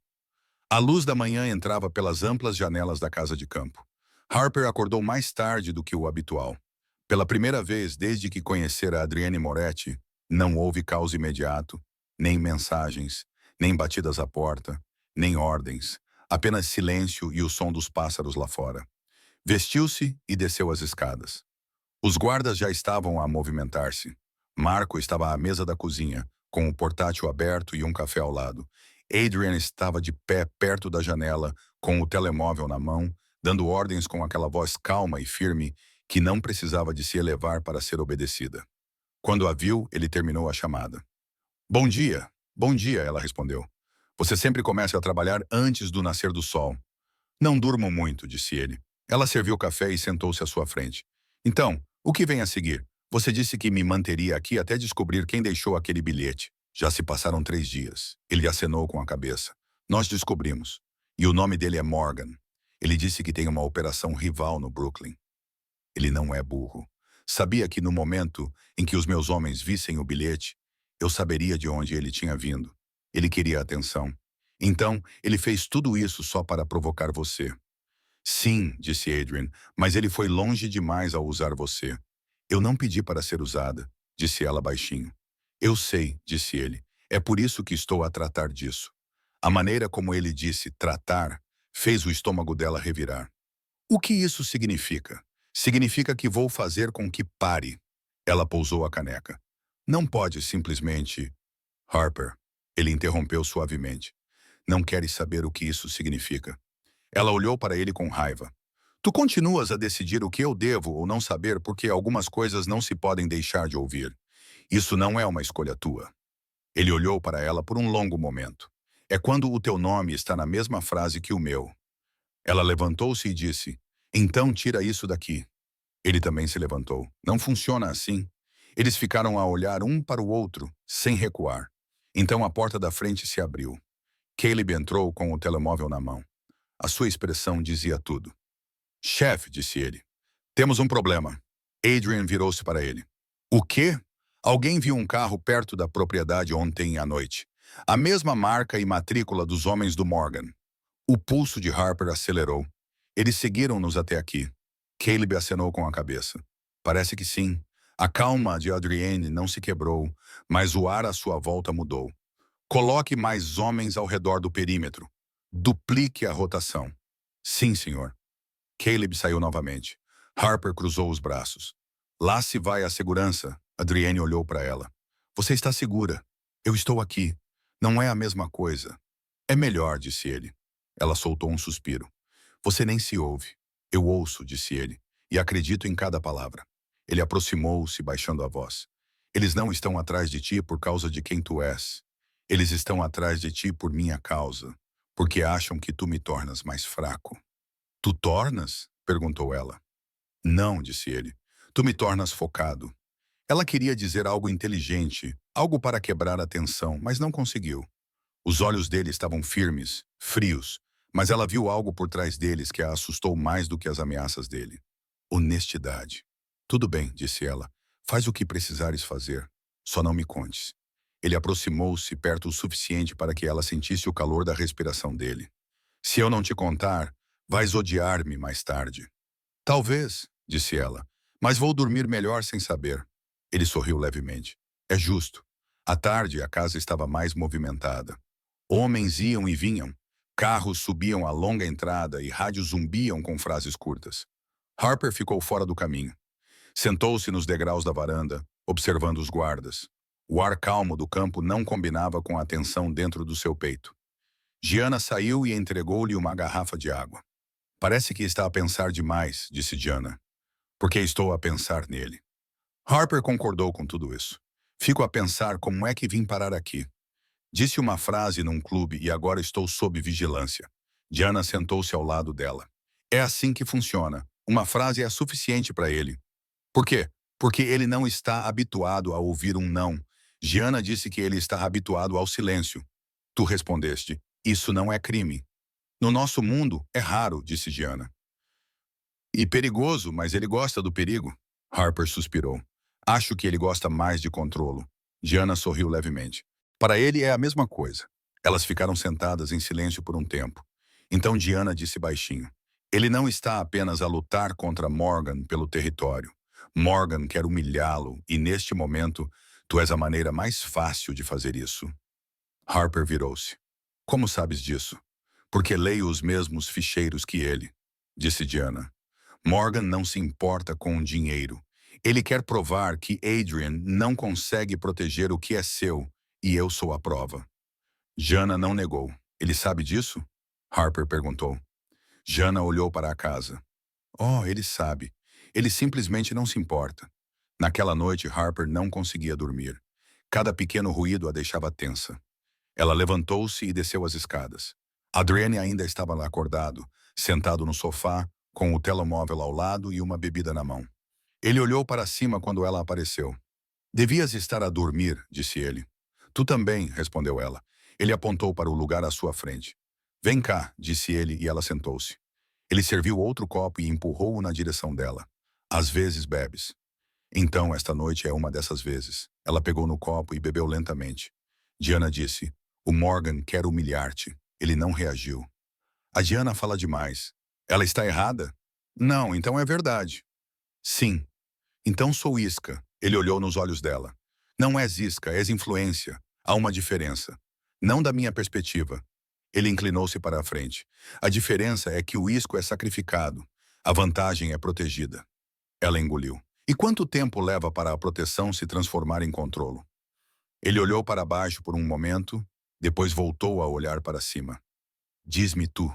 A luz da manhã entrava pelas amplas janelas da casa de campo. Harper acordou mais tarde do que o habitual. Pela primeira vez desde que conhecera Adrienne Moretti, não houve caos imediato, nem mensagens, nem batidas à porta, nem ordens, apenas silêncio e o som dos pássaros lá fora. Vestiu-se e desceu as escadas. Os guardas já estavam a movimentar-se. Marco estava à mesa da cozinha, com o portátil aberto e um café ao lado. Adrian estava de pé perto da janela, com o telemóvel na mão, dando ordens com aquela voz calma e firme que não precisava de se elevar para ser obedecida. Quando a viu, ele terminou a chamada. Bom dia, ela respondeu. Você sempre começa a trabalhar antes do nascer do sol. Não durmo muito, disse ele. Ela serviu café e sentou-se à sua frente. Então, o que vem a seguir? Você disse que me manteria aqui até descobrir quem deixou aquele bilhete. Já se passaram 3 dias. Ele acenou com a cabeça. Nós descobrimos. E o nome dele é Morgan. Ele disse que tem uma operação rival no Brooklyn. Ele não é burro. Sabia que no momento em que os meus homens vissem o bilhete, eu saberia de onde ele tinha vindo. Ele queria atenção. Então, ele fez tudo isso só para provocar você. Sim, disse Adrian, mas ele foi longe demais ao usar você. Eu não pedi para ser usada, disse ela baixinho. Eu sei, disse ele. É por isso que estou a tratar disso. A maneira como ele disse tratar fez o estômago dela revirar. O que isso significa? Significa que vou fazer com que pare. Ela pousou a caneca. Não pode simplesmente... Harper, ele interrompeu suavemente. Não queres saber o que isso significa. Ela olhou para ele com raiva. Tu continuas a decidir o que eu devo ou não saber porque algumas coisas não se podem deixar de ouvir. Isso não é uma escolha tua. Ele olhou para ela por um longo momento. É quando o teu nome está na mesma frase que o meu. Ela levantou-se e disse, então tira isso daqui. Ele também se levantou. Não funciona assim. Eles ficaram a olhar um para o outro, sem recuar. Então a porta da frente se abriu. Caleb entrou com o telemóvel na mão. A sua expressão dizia tudo. Chefe, disse ele, temos um problema. Adrian virou-se para ele. O quê? Alguém viu um carro perto da propriedade ontem à noite. A mesma marca e matrícula dos homens do Morgan. O pulso de Harper acelerou. Eles seguiram-nos até aqui. Caleb acenou com a cabeça. Parece que sim. A calma de Adrienne não se quebrou, mas o ar à sua volta mudou. Coloque mais homens ao redor do perímetro. Duplique a rotação. Sim, senhor. Caleb saiu novamente. Harper cruzou os braços. Lá se vai a segurança. Adrienne olhou para ela. Você está segura. Eu estou aqui. Não é a mesma coisa. É melhor, disse ele. Ela soltou um suspiro. Você nem se ouve. Eu ouço, disse ele, e acredito em cada palavra. Ele aproximou-se, baixando a voz. Eles não estão atrás de ti por causa de quem tu és. Eles estão atrás de ti por minha causa, porque acham que tu me tornas mais fraco. Tu tornas? Perguntou ela. Não, disse ele. Tu me tornas focado. Ela queria dizer algo inteligente, algo para quebrar a tensão, mas não conseguiu. Os olhos dele estavam firmes, frios, mas ela viu algo por trás deles que a assustou mais do que as ameaças dele. Honestidade. Tudo bem, disse ela. Faz o que precisares fazer. Só não me contes. Ele aproximou-se perto o suficiente para que ela sentisse o calor da respiração dele. Se eu não te contar, vais odiar-me mais tarde. Talvez, disse ela, mas vou dormir melhor sem saber. Ele sorriu levemente. É justo. À tarde, a casa estava mais movimentada. Homens iam e vinham. Carros subiam a longa entrada e rádios zumbiam com frases curtas. Harper ficou fora do caminho. Sentou-se nos degraus da varanda, observando os guardas. O ar calmo do campo não combinava com a tensão dentro do seu peito. Gianna saiu e entregou-lhe uma garrafa de água. Parece que está a pensar demais, disse Gianna. Porque estou a pensar nele. Harper concordou com tudo isso. Fico a pensar como é que vim parar aqui. Disse uma frase num clube e agora estou sob vigilância. Gianna sentou-se ao lado dela. É assim que funciona. Uma frase é suficiente para ele. Por quê? Porque ele não está habituado a ouvir um não. Gianna disse que ele está habituado ao silêncio. Tu respondeste, isso não é crime. No nosso mundo, é raro, disse Gianna. E perigoso, mas ele gosta do perigo. Harper suspirou. Acho que ele gosta mais de controlo. Gianna sorriu levemente. Para ele é a mesma coisa. Elas ficaram sentadas em silêncio por um tempo. Então Gianna disse baixinho. Ele não está apenas a lutar contra Morgan pelo território. Morgan quer humilhá-lo e, neste momento, tu és a maneira mais fácil de fazer isso. Harper virou-se. Como sabes disso? Porque leio os mesmos ficheiros que ele, disse Gianna. Morgan não se importa com o dinheiro. Ele quer provar que Adrian não consegue proteger o que é seu, e eu sou a prova. Gianna não negou. Ele sabe disso? Harper perguntou. Gianna olhou para a casa. Oh, ele sabe. Ele simplesmente não se importa. Naquela noite, Harper não conseguia dormir. Cada pequeno ruído a deixava tensa. Ela levantou-se e desceu as escadas. Adrienne ainda estava lá acordado, sentado no sofá, com o telemóvel ao lado e uma bebida na mão. Ele olhou para cima quando ela apareceu. Devias estar a dormir, disse ele. Tu também, respondeu ela. Ele apontou para o lugar à sua frente. Vem cá, disse ele e ela sentou-se. Ele serviu outro copo e empurrou-o na direção dela. Às vezes bebes. Então, esta noite é uma dessas vezes. Ela pegou no copo e bebeu lentamente. Gianna disse, o Morgan quer humilhar-te. Ele não reagiu. A Gianna fala demais. Ela está errada? Não, então é verdade. Sim. Então sou isca. Ele olhou nos olhos dela. Não és isca, és influência. Há uma diferença. Não da minha perspectiva. Ele inclinou-se para a frente. A diferença é que o isco é sacrificado. A vantagem é protegida. Ela engoliu. E quanto tempo leva para a proteção se transformar em controlo? Ele olhou para baixo por um momento, depois voltou a olhar para cima. Diz-me tu.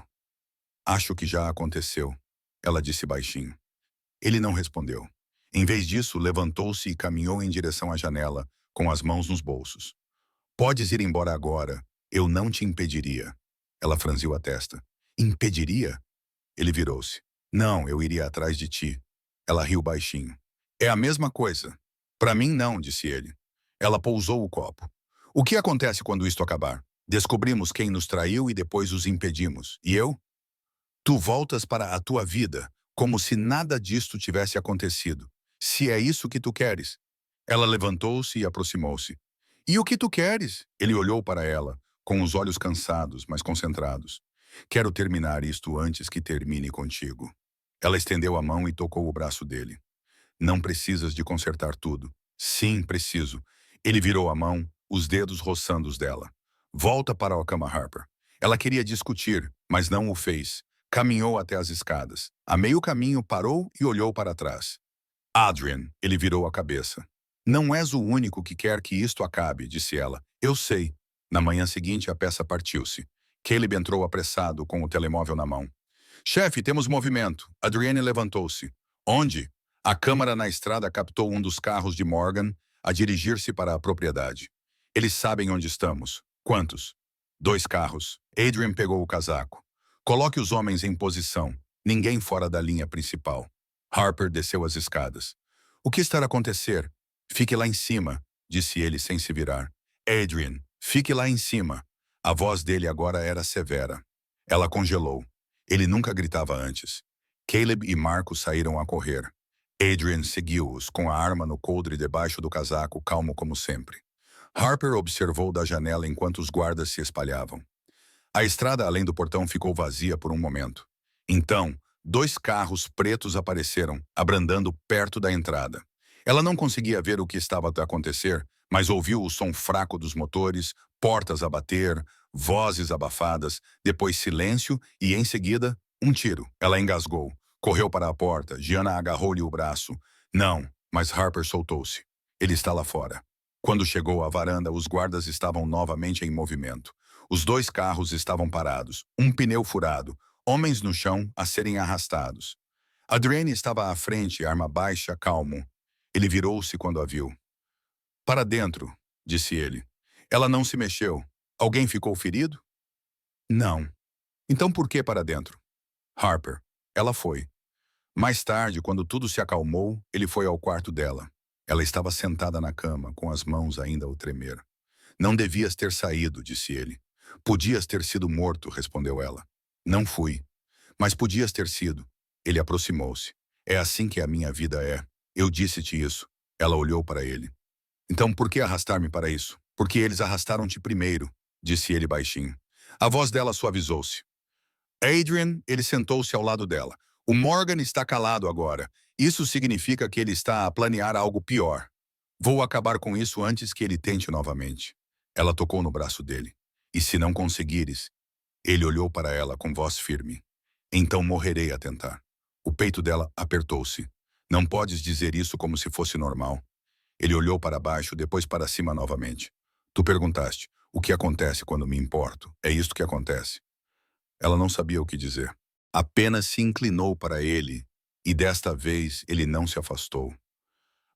Acho que já aconteceu, ela disse baixinho. Ele não respondeu. Em vez disso, levantou-se e caminhou em direção à janela, com as mãos nos bolsos. Podes ir embora agora, eu não te impediria. Ela franziu a testa. Impediria? Ele virou-se. Não, eu iria atrás de ti. Ela riu baixinho. É a mesma coisa. Para mim não, disse ele. Ela pousou o copo. O que acontece quando isto acabar? Descobrimos quem nos traiu e depois os impedimos. E eu? Tu voltas para a tua vida, como se nada disto tivesse acontecido. Se é isso que tu queres. Ela levantou-se e aproximou-se. E o que tu queres? Ele olhou para ela, com os olhos cansados, mas concentrados. Quero terminar isto antes que termine contigo. Ela estendeu a mão e tocou o braço dele. Não precisas de consertar tudo. Sim, preciso. Ele virou a mão, os dedos roçando os dela. Volta para a cama, Harper. Ela queria discutir, mas não o fez. Caminhou até as escadas. A meio caminho parou e olhou para trás. Adrian, ele virou a cabeça. Não és o único que quer que isto acabe, disse ela. Eu sei. Na manhã seguinte, a peça partiu-se. Caleb entrou apressado, com o telemóvel na mão. Chefe, temos movimento. Adrienne levantou-se. Onde? A câmara na estrada captou um dos carros de Morgan. a dirigir-se para a propriedade. Eles sabem onde estamos. Quantos? 2 carros. Adrian pegou o casaco. Coloque os homens em posição. Ninguém fora da linha principal. Harper desceu as escadas. O que estará a acontecer? Fique lá em cima, disse ele sem se virar. Adrian, fique lá em cima. A voz dele agora era severa. Ela congelou. Ele nunca gritava antes. Caleb e Marco saíram a correr. Adrian seguiu-os, com a arma no coldre debaixo do casaco, calmo como sempre. Harper observou da janela enquanto os guardas se espalhavam. A estrada além do portão ficou vazia por um momento. Então, 2 carros pretos apareceram, abrandando perto da entrada. Ela não conseguia ver o que estava a acontecer, mas ouviu o som fraco dos motores, portas a bater, vozes abafadas, depois silêncio e, em seguida, um tiro. Ela engasgou. Correu para a porta. Gianna agarrou-lhe o braço. Não, mas Harper soltou-se. Ele está lá fora. Quando chegou à varanda, os guardas estavam novamente em movimento. Os 2 carros estavam parados, um pneu furado, homens no chão a serem arrastados. Adrienne estava à frente, arma baixa, calmo. Ele virou-se quando a viu. Para dentro, disse ele. Ela não se mexeu. Alguém ficou ferido? Não. Então por que para dentro? Harper. Ela foi. Mais tarde, quando tudo se acalmou, ele foi ao quarto dela. Ela estava sentada na cama, com as mãos ainda a tremer. Não devias ter saído, disse ele. Podias ter sido morto, respondeu ela. Não fui. Mas podias ter sido. Ele aproximou-se. É assim que a minha vida é. Eu disse-te isso. Ela olhou para ele. Então por que arrastar-me para isso? Porque eles arrastaram-te primeiro, disse ele baixinho. A voz dela suavizou-se. Adrian, ele sentou-se ao lado dela. O Morgan está calado agora. Isso significa que ele está a planear algo pior. Vou acabar com isso antes que ele tente novamente. Ela tocou no braço dele. E se não conseguires? Ele olhou para ela com voz firme. Então morrerei a tentar. O peito dela apertou-se. Não podes dizer isso como se fosse normal. Ele olhou para baixo, depois para cima novamente. Tu perguntaste, o que acontece quando me importo? É isto que acontece. Ela não sabia o que dizer. Apenas se inclinou para ele, e desta vez ele não se afastou.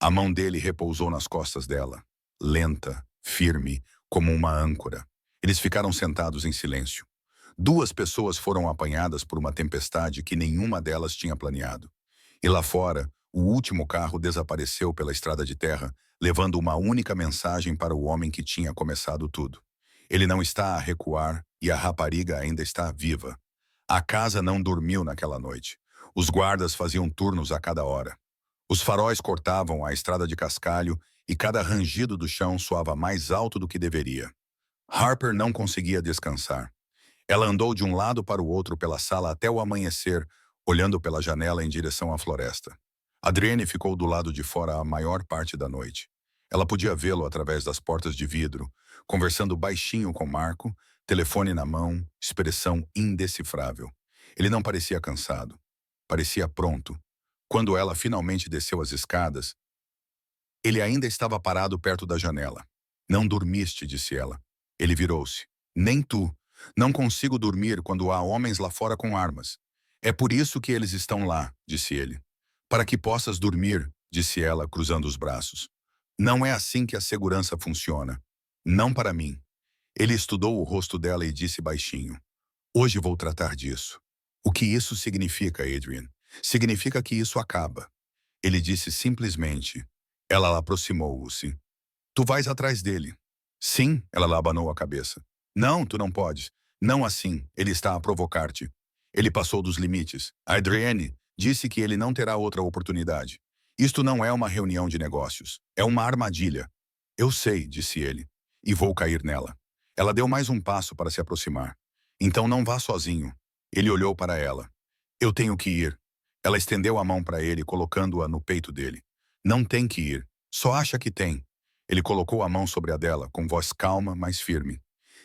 A mão dele repousou nas costas dela, lenta, firme, como uma âncora. Eles ficaram sentados em silêncio. 2 pessoas foram apanhadas por uma tempestade que nenhuma delas tinha planeado. E lá fora, o último carro desapareceu pela estrada de terra, levando uma única mensagem para o homem que tinha começado tudo. Ele não está a recuar e a rapariga ainda está viva. A casa não dormiu naquela noite. Os guardas faziam turnos a cada hora. Os faróis cortavam a estrada de cascalho e cada rangido do chão soava mais alto do que deveria. Harper não conseguia descansar. Ela andou de um lado para o outro pela sala até o amanhecer, olhando pela janela em direção à floresta. Adrienne ficou do lado de fora a maior parte da noite. Ela podia vê-lo através das portas de vidro, conversando baixinho com Marco, telefone na mão, expressão indecifrável. Ele não parecia cansado. Parecia pronto. Quando ela finalmente desceu as escadas, ele ainda estava parado perto da janela. Não dormiste, disse ela. Ele virou-se. Nem tu. Não consigo dormir quando há homens lá fora com armas. É por isso que eles estão lá, disse ele. Para que possas dormir, disse ela, cruzando os braços. Não é assim que a segurança funciona. Não para mim. Ele estudou o rosto dela e disse baixinho. Hoje vou tratar disso. O que isso significa, Adrian? Significa que isso acaba. Ele disse simplesmente. Ela aproximou-se. Tu vais atrás dele. Sim, ela abanou a cabeça. Não, tu não podes. Não assim, ele está a provocar-te. Ele passou dos limites. A Adrienne disse que ele não terá outra oportunidade. Isto não é uma reunião de negócios. É uma armadilha. Eu sei, disse ele. E vou cair nela. Ela deu mais um passo para se aproximar. Então não vá sozinho. Ele olhou para ela. Eu tenho que ir. Ela estendeu a mão para ele, colocando-a no peito dele. Não tem que ir. Só acha que tem. Ele colocou a mão sobre a dela, com voz calma, mas firme.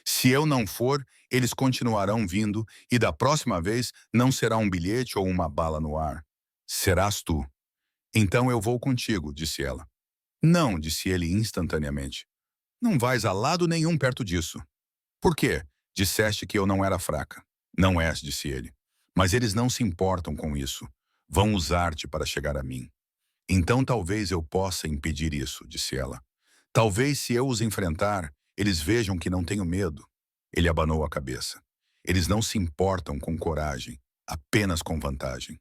Se eu não for, eles continuarão vindo, e da próxima vez não será um bilhete ou uma bala no ar. Serás tu. Então eu vou contigo, disse ela. Não, disse ele instantaneamente. Não vais a lado nenhum perto disso. Por quê? Disseste que eu não era fraca. Não és, disse ele. Mas eles não se importam com isso. Vão usar-te para chegar a mim. Então talvez eu possa impedir isso, disse ela. Talvez se eu os enfrentar, eles vejam que não tenho medo. Ele abanou a cabeça. Eles não se importam com coragem, apenas com vantagem.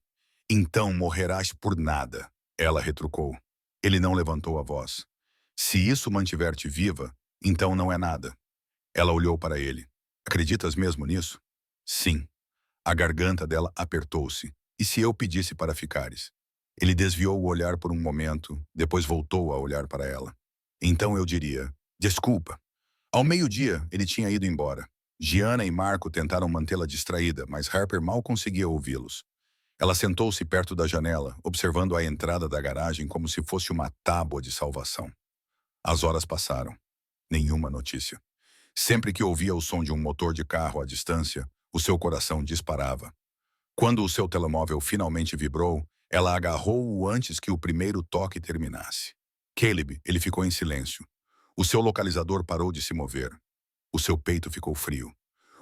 Então morrerás por nada, ela retrucou. Ele não levantou a voz. Se isso mantiver-te viva, então não é nada. Ela olhou para ele. Acreditas mesmo nisso? Sim. A garganta dela apertou-se. E se eu pedisse para ficares? Ele desviou o olhar por um momento, depois voltou a olhar para ela. Então eu diria, desculpa. Ao meio-dia, ele tinha ido embora. Gianna e Marco tentaram mantê-la distraída, mas Harper mal conseguia ouvi-los. Ela sentou-se perto da janela, observando a entrada da garagem como se fosse uma tábua de salvação. As horas passaram. Nenhuma notícia. Sempre que ouvia o som de um motor de carro à distância, o seu coração disparava. Quando o seu telemóvel finalmente vibrou, ela agarrou-o antes que o primeiro toque terminasse. Caleb, ele ficou em silêncio. O seu localizador parou de se mover. O seu peito ficou frio.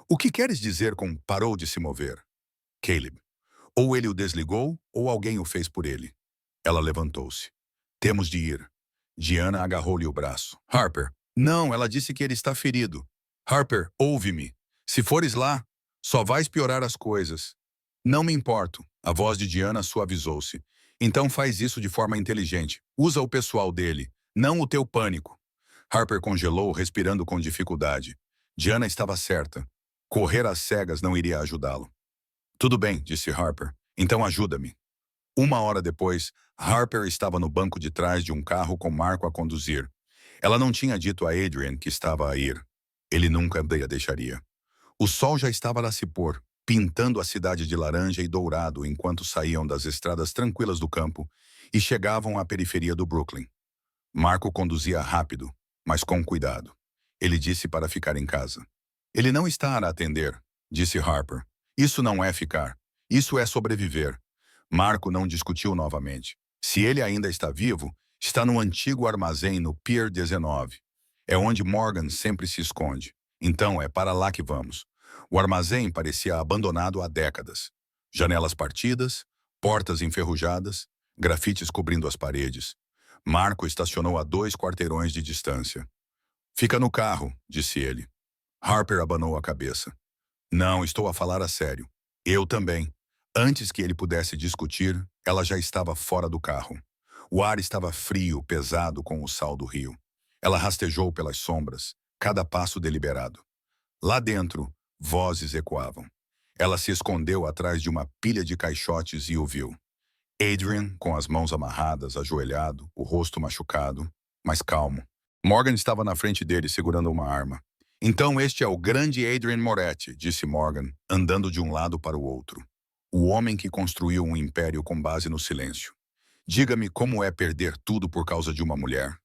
O que queres dizer com parou de se mover? Caleb. Ou ele o desligou, ou alguém o fez por ele. Ela levantou-se. Temos de ir. Gianna agarrou-lhe o braço. Harper. Não, ela disse que ele está ferido. Harper, ouve-me. Se fores lá, só vais piorar as coisas. Não me importo. A voz de Gianna suavizou-se. Então faz isso de forma inteligente. Usa o pessoal dele, não o teu pânico. Harper congelou, respirando com dificuldade. Gianna estava certa. Correr às cegas não iria ajudá-lo. Tudo bem, disse Harper. Então ajuda-me. Uma hora depois, Harper estava no banco de trás de um carro com Marco a conduzir. Ela não tinha dito a Adrian que estava a ir. Ele nunca a deixaria. O sol já estava a se pôr, pintando a cidade de laranja e dourado enquanto saíam das estradas tranquilas do campo e chegavam à periferia do Brooklyn. Marco conduzia rápido, mas com cuidado. Ele disse para ficar em casa. Ele não está a atender, disse Harper. Isso não é ficar. Isso é sobreviver. Marco não discutiu novamente. Se ele ainda está vivo, está no antigo armazém no Pier 19. É onde Morgan sempre se esconde. Então é para lá que vamos. O armazém parecia abandonado há décadas. Janelas partidas, portas enferrujadas, grafites cobrindo as paredes. Marco estacionou a 2 quarteirões de distância. Fica no carro, disse ele. Harper abanou a cabeça. Não, estou a falar a sério. Eu também. Antes que ele pudesse discutir, ela já estava fora do carro. O ar estava frio, pesado com o sal do rio. Ela rastejou pelas sombras, cada passo deliberado. Lá dentro, vozes ecoavam. Ela se escondeu atrás de uma pilha de caixotes e o viu. Adrian, com as mãos amarradas, ajoelhado, o rosto machucado, mas calmo. Morgan estava na frente dele, segurando uma arma. Então este é o grande Adrian Moretti, disse Morgan, andando de um lado para o outro. O homem que construiu um império com base no silêncio. Diga-me como é perder tudo por causa de uma mulher.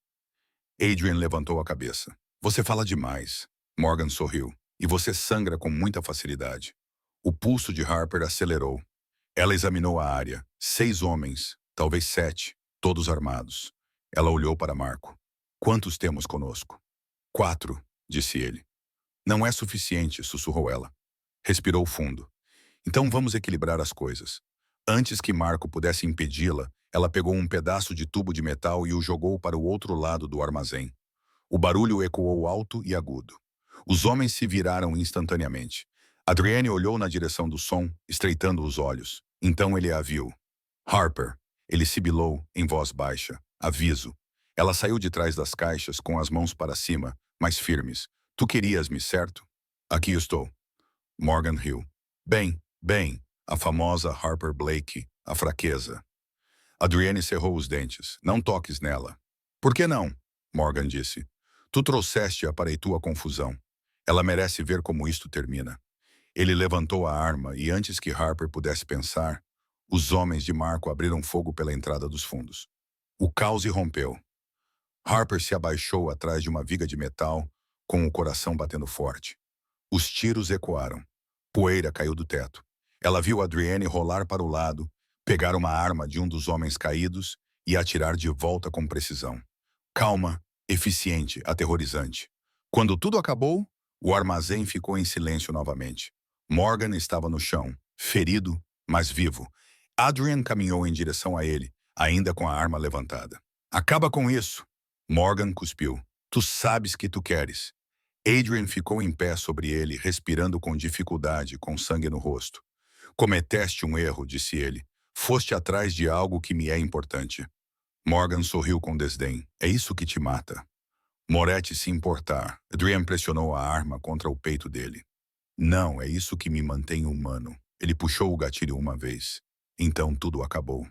Adrian levantou a cabeça. Você fala demais. Morgan sorriu. E você sangra com muita facilidade. O pulso de Harper acelerou. Ela examinou a área. 6 homens, talvez 7, todos armados. Ela olhou para Marco. Quantos temos conosco? 4, disse ele. Não é suficiente, sussurrou ela. Respirou fundo. Então vamos equilibrar as coisas. Antes que Marco pudesse impedi-la, ela pegou um pedaço de tubo de metal e o jogou para o outro lado do armazém. O barulho ecoou alto e agudo. Os homens se viraram instantaneamente. Adrienne olhou na direção do som, estreitando os olhos. Então ele a viu. Harper, ele sibilou em voz baixa. Aviso. Ela saiu de trás das caixas com as mãos para cima, mas firmes. Tu querias-me, certo? Aqui estou. Morgan riu. Bem, a famosa Harper Blake, a fraqueza. Adrienne cerrou os dentes. Não toques nela. Por que não? Morgan disse. Tu trouxeste-a para a tua confusão. Ela merece ver como isto termina. Ele levantou a arma e antes que Harper pudesse pensar, os homens de Marco abriram fogo pela entrada dos fundos. O caos irrompeu. Harper se abaixou atrás de uma viga de metal, com o coração batendo forte. Os tiros ecoaram. Poeira caiu do teto. Ela viu Adrienne rolar para o lado, pegar uma arma de um dos homens caídos e atirar de volta com precisão. Calma, eficiente, aterrorizante. Quando tudo acabou, o armazém ficou em silêncio novamente. Morgan estava no chão, ferido, mas vivo. Adrian caminhou em direção a ele, ainda com a arma levantada. Acaba com isso! Morgan cuspiu. Tu sabes que tu queres. Adrian ficou em pé sobre ele, respirando com dificuldade, com sangue no rosto. Cometeste um erro, disse ele. Foste atrás de algo que me é importante. Morgan sorriu com desdém. É isso que te mata. Moretti se importar. Adrian pressionou a arma contra o peito dele. Não, é isso que me mantém humano. Ele puxou o gatilho uma vez. Então tudo acabou.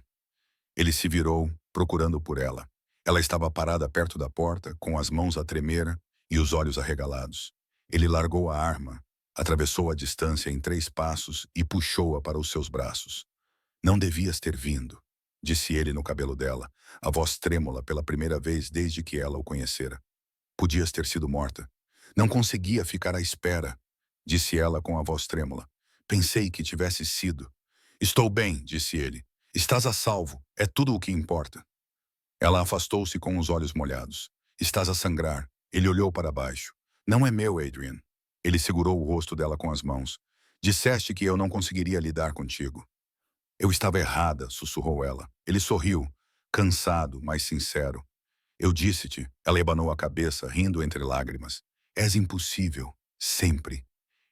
Ele se virou, procurando por ela. Ela estava parada perto da porta, com as mãos a tremer e os olhos arregalados. Ele largou a arma, atravessou a distância em 3 passos e puxou-a para os seus braços. Não devias ter vindo, disse ele no cabelo dela, a voz trêmula pela primeira vez desde que ela o conhecera. Podias ter sido morta. Não conseguia ficar à espera, disse ela com a voz trêmula. Pensei que tivesse sido. Estou bem, disse ele. Estás a salvo, é tudo o que importa. Ela afastou-se com os olhos molhados. Estás a sangrar. Ele olhou para baixo. Não é meu, Adrian. Ele segurou o rosto dela com as mãos. Disseste que eu não conseguiria lidar contigo. Eu estava errada, sussurrou ela. Ele sorriu, cansado, mas sincero. Eu disse-te, ela abanou a cabeça, rindo entre lágrimas. És impossível, sempre.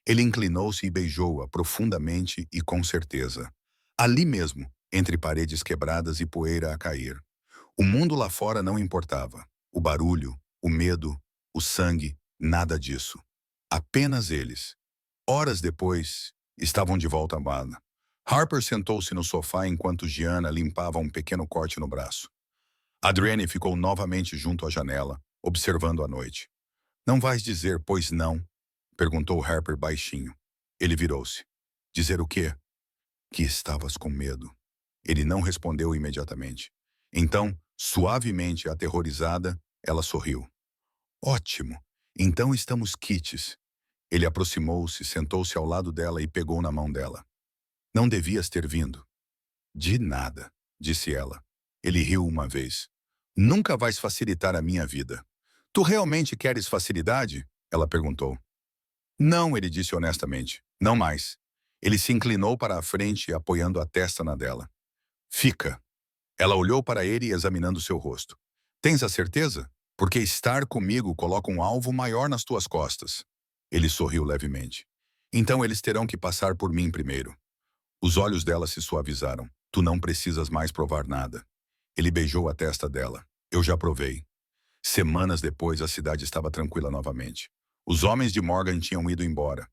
Ele inclinou-se e beijou-a profundamente e com certeza. Ali mesmo, entre paredes quebradas e poeira a cair. O mundo lá fora não importava. O barulho, o medo, o sangue, nada disso. Apenas eles. Horas depois, estavam de volta à banda. Harper sentou-se no sofá enquanto Gianna limpava um pequeno corte no braço. Adrienne ficou novamente junto à janela, observando a noite. Não vais dizer, pois não? Perguntou Harper baixinho. Ele virou-se. Dizer o quê? Que estavas com medo. Ele não respondeu imediatamente. Então, suavemente aterrorizada, ela sorriu. Ótimo. Então estamos quites. Ele aproximou-se, sentou-se ao lado dela e pegou na mão dela. Não devias ter vindo. De nada, disse ela. Ele riu uma vez. Nunca vais facilitar a minha vida. Tu realmente queres facilidade? Ela perguntou. Não, ele disse honestamente. Não mais. Ele se inclinou para a frente, apoiando a testa na dela. Fica. Ela olhou para ele, examinando seu rosto. Tens a certeza? Porque estar comigo coloca um alvo maior nas tuas costas. Ele sorriu levemente. Então eles terão que passar por mim primeiro. Os olhos dela se suavizaram. Tu não precisas mais provar nada. Ele beijou a testa dela. Eu já provei. Semanas depois, a cidade estava tranquila novamente. Os homens de Morgan tinham ido embora.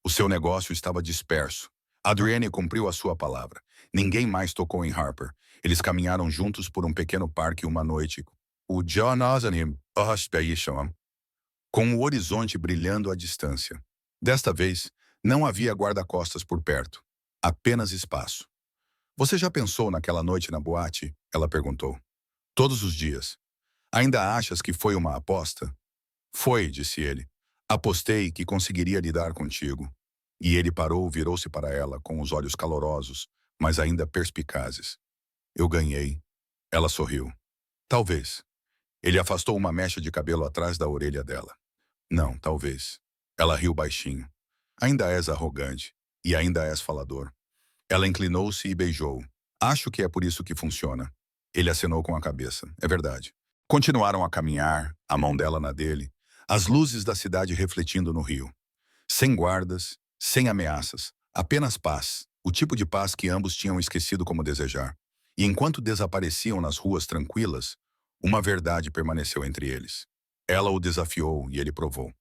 O seu negócio estava disperso. Adrienne cumpriu a sua palavra. Ninguém mais tocou em Harper. Eles caminharam juntos por um pequeno parque uma noite. O John Ozanim, com o horizonte brilhando à distância. Desta vez, não havia guarda-costas por perto. Apenas espaço. Você já pensou naquela noite na boate? Ela perguntou. Todos os dias. Ainda achas que foi uma aposta? Foi, disse ele. Apostei que conseguiria lidar contigo. E ele parou, virou-se para ela com os olhos calorosos, mas ainda perspicazes. Eu ganhei. Ela sorriu. Talvez. Ele afastou uma mecha de cabelo atrás da orelha dela. Não, talvez. Ela riu baixinho. Ainda és arrogante. E ainda és falador. Ela inclinou-se e beijou. Acho que é por isso que funciona. Ele acenou com a cabeça. É verdade. Continuaram a caminhar, a mão dela na dele, as luzes da cidade refletindo no rio. Sem guardas, sem ameaças, apenas paz, o tipo de paz que ambos tinham esquecido como desejar. E enquanto desapareciam nas ruas tranquilas, uma verdade permaneceu entre eles. Ela o desafiou e ele provou.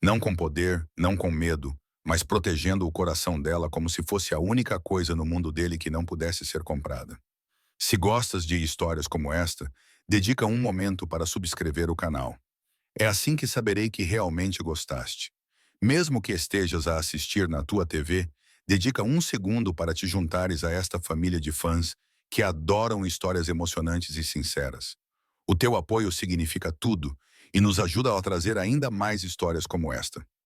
Não com poder, não com medo, mas protegendo o coração dela como se fosse a única coisa no mundo dele que não pudesse ser comprada. Se gostas de histórias como esta, dedica um momento para subscrever o canal. É assim que saberei que realmente gostaste. Mesmo que estejas a assistir na tua TV, dedica um segundo para te juntares a esta família de fãs que adoram histórias emocionantes e sinceras. O teu apoio significa tudo e nos ajuda a trazer ainda mais histórias como esta.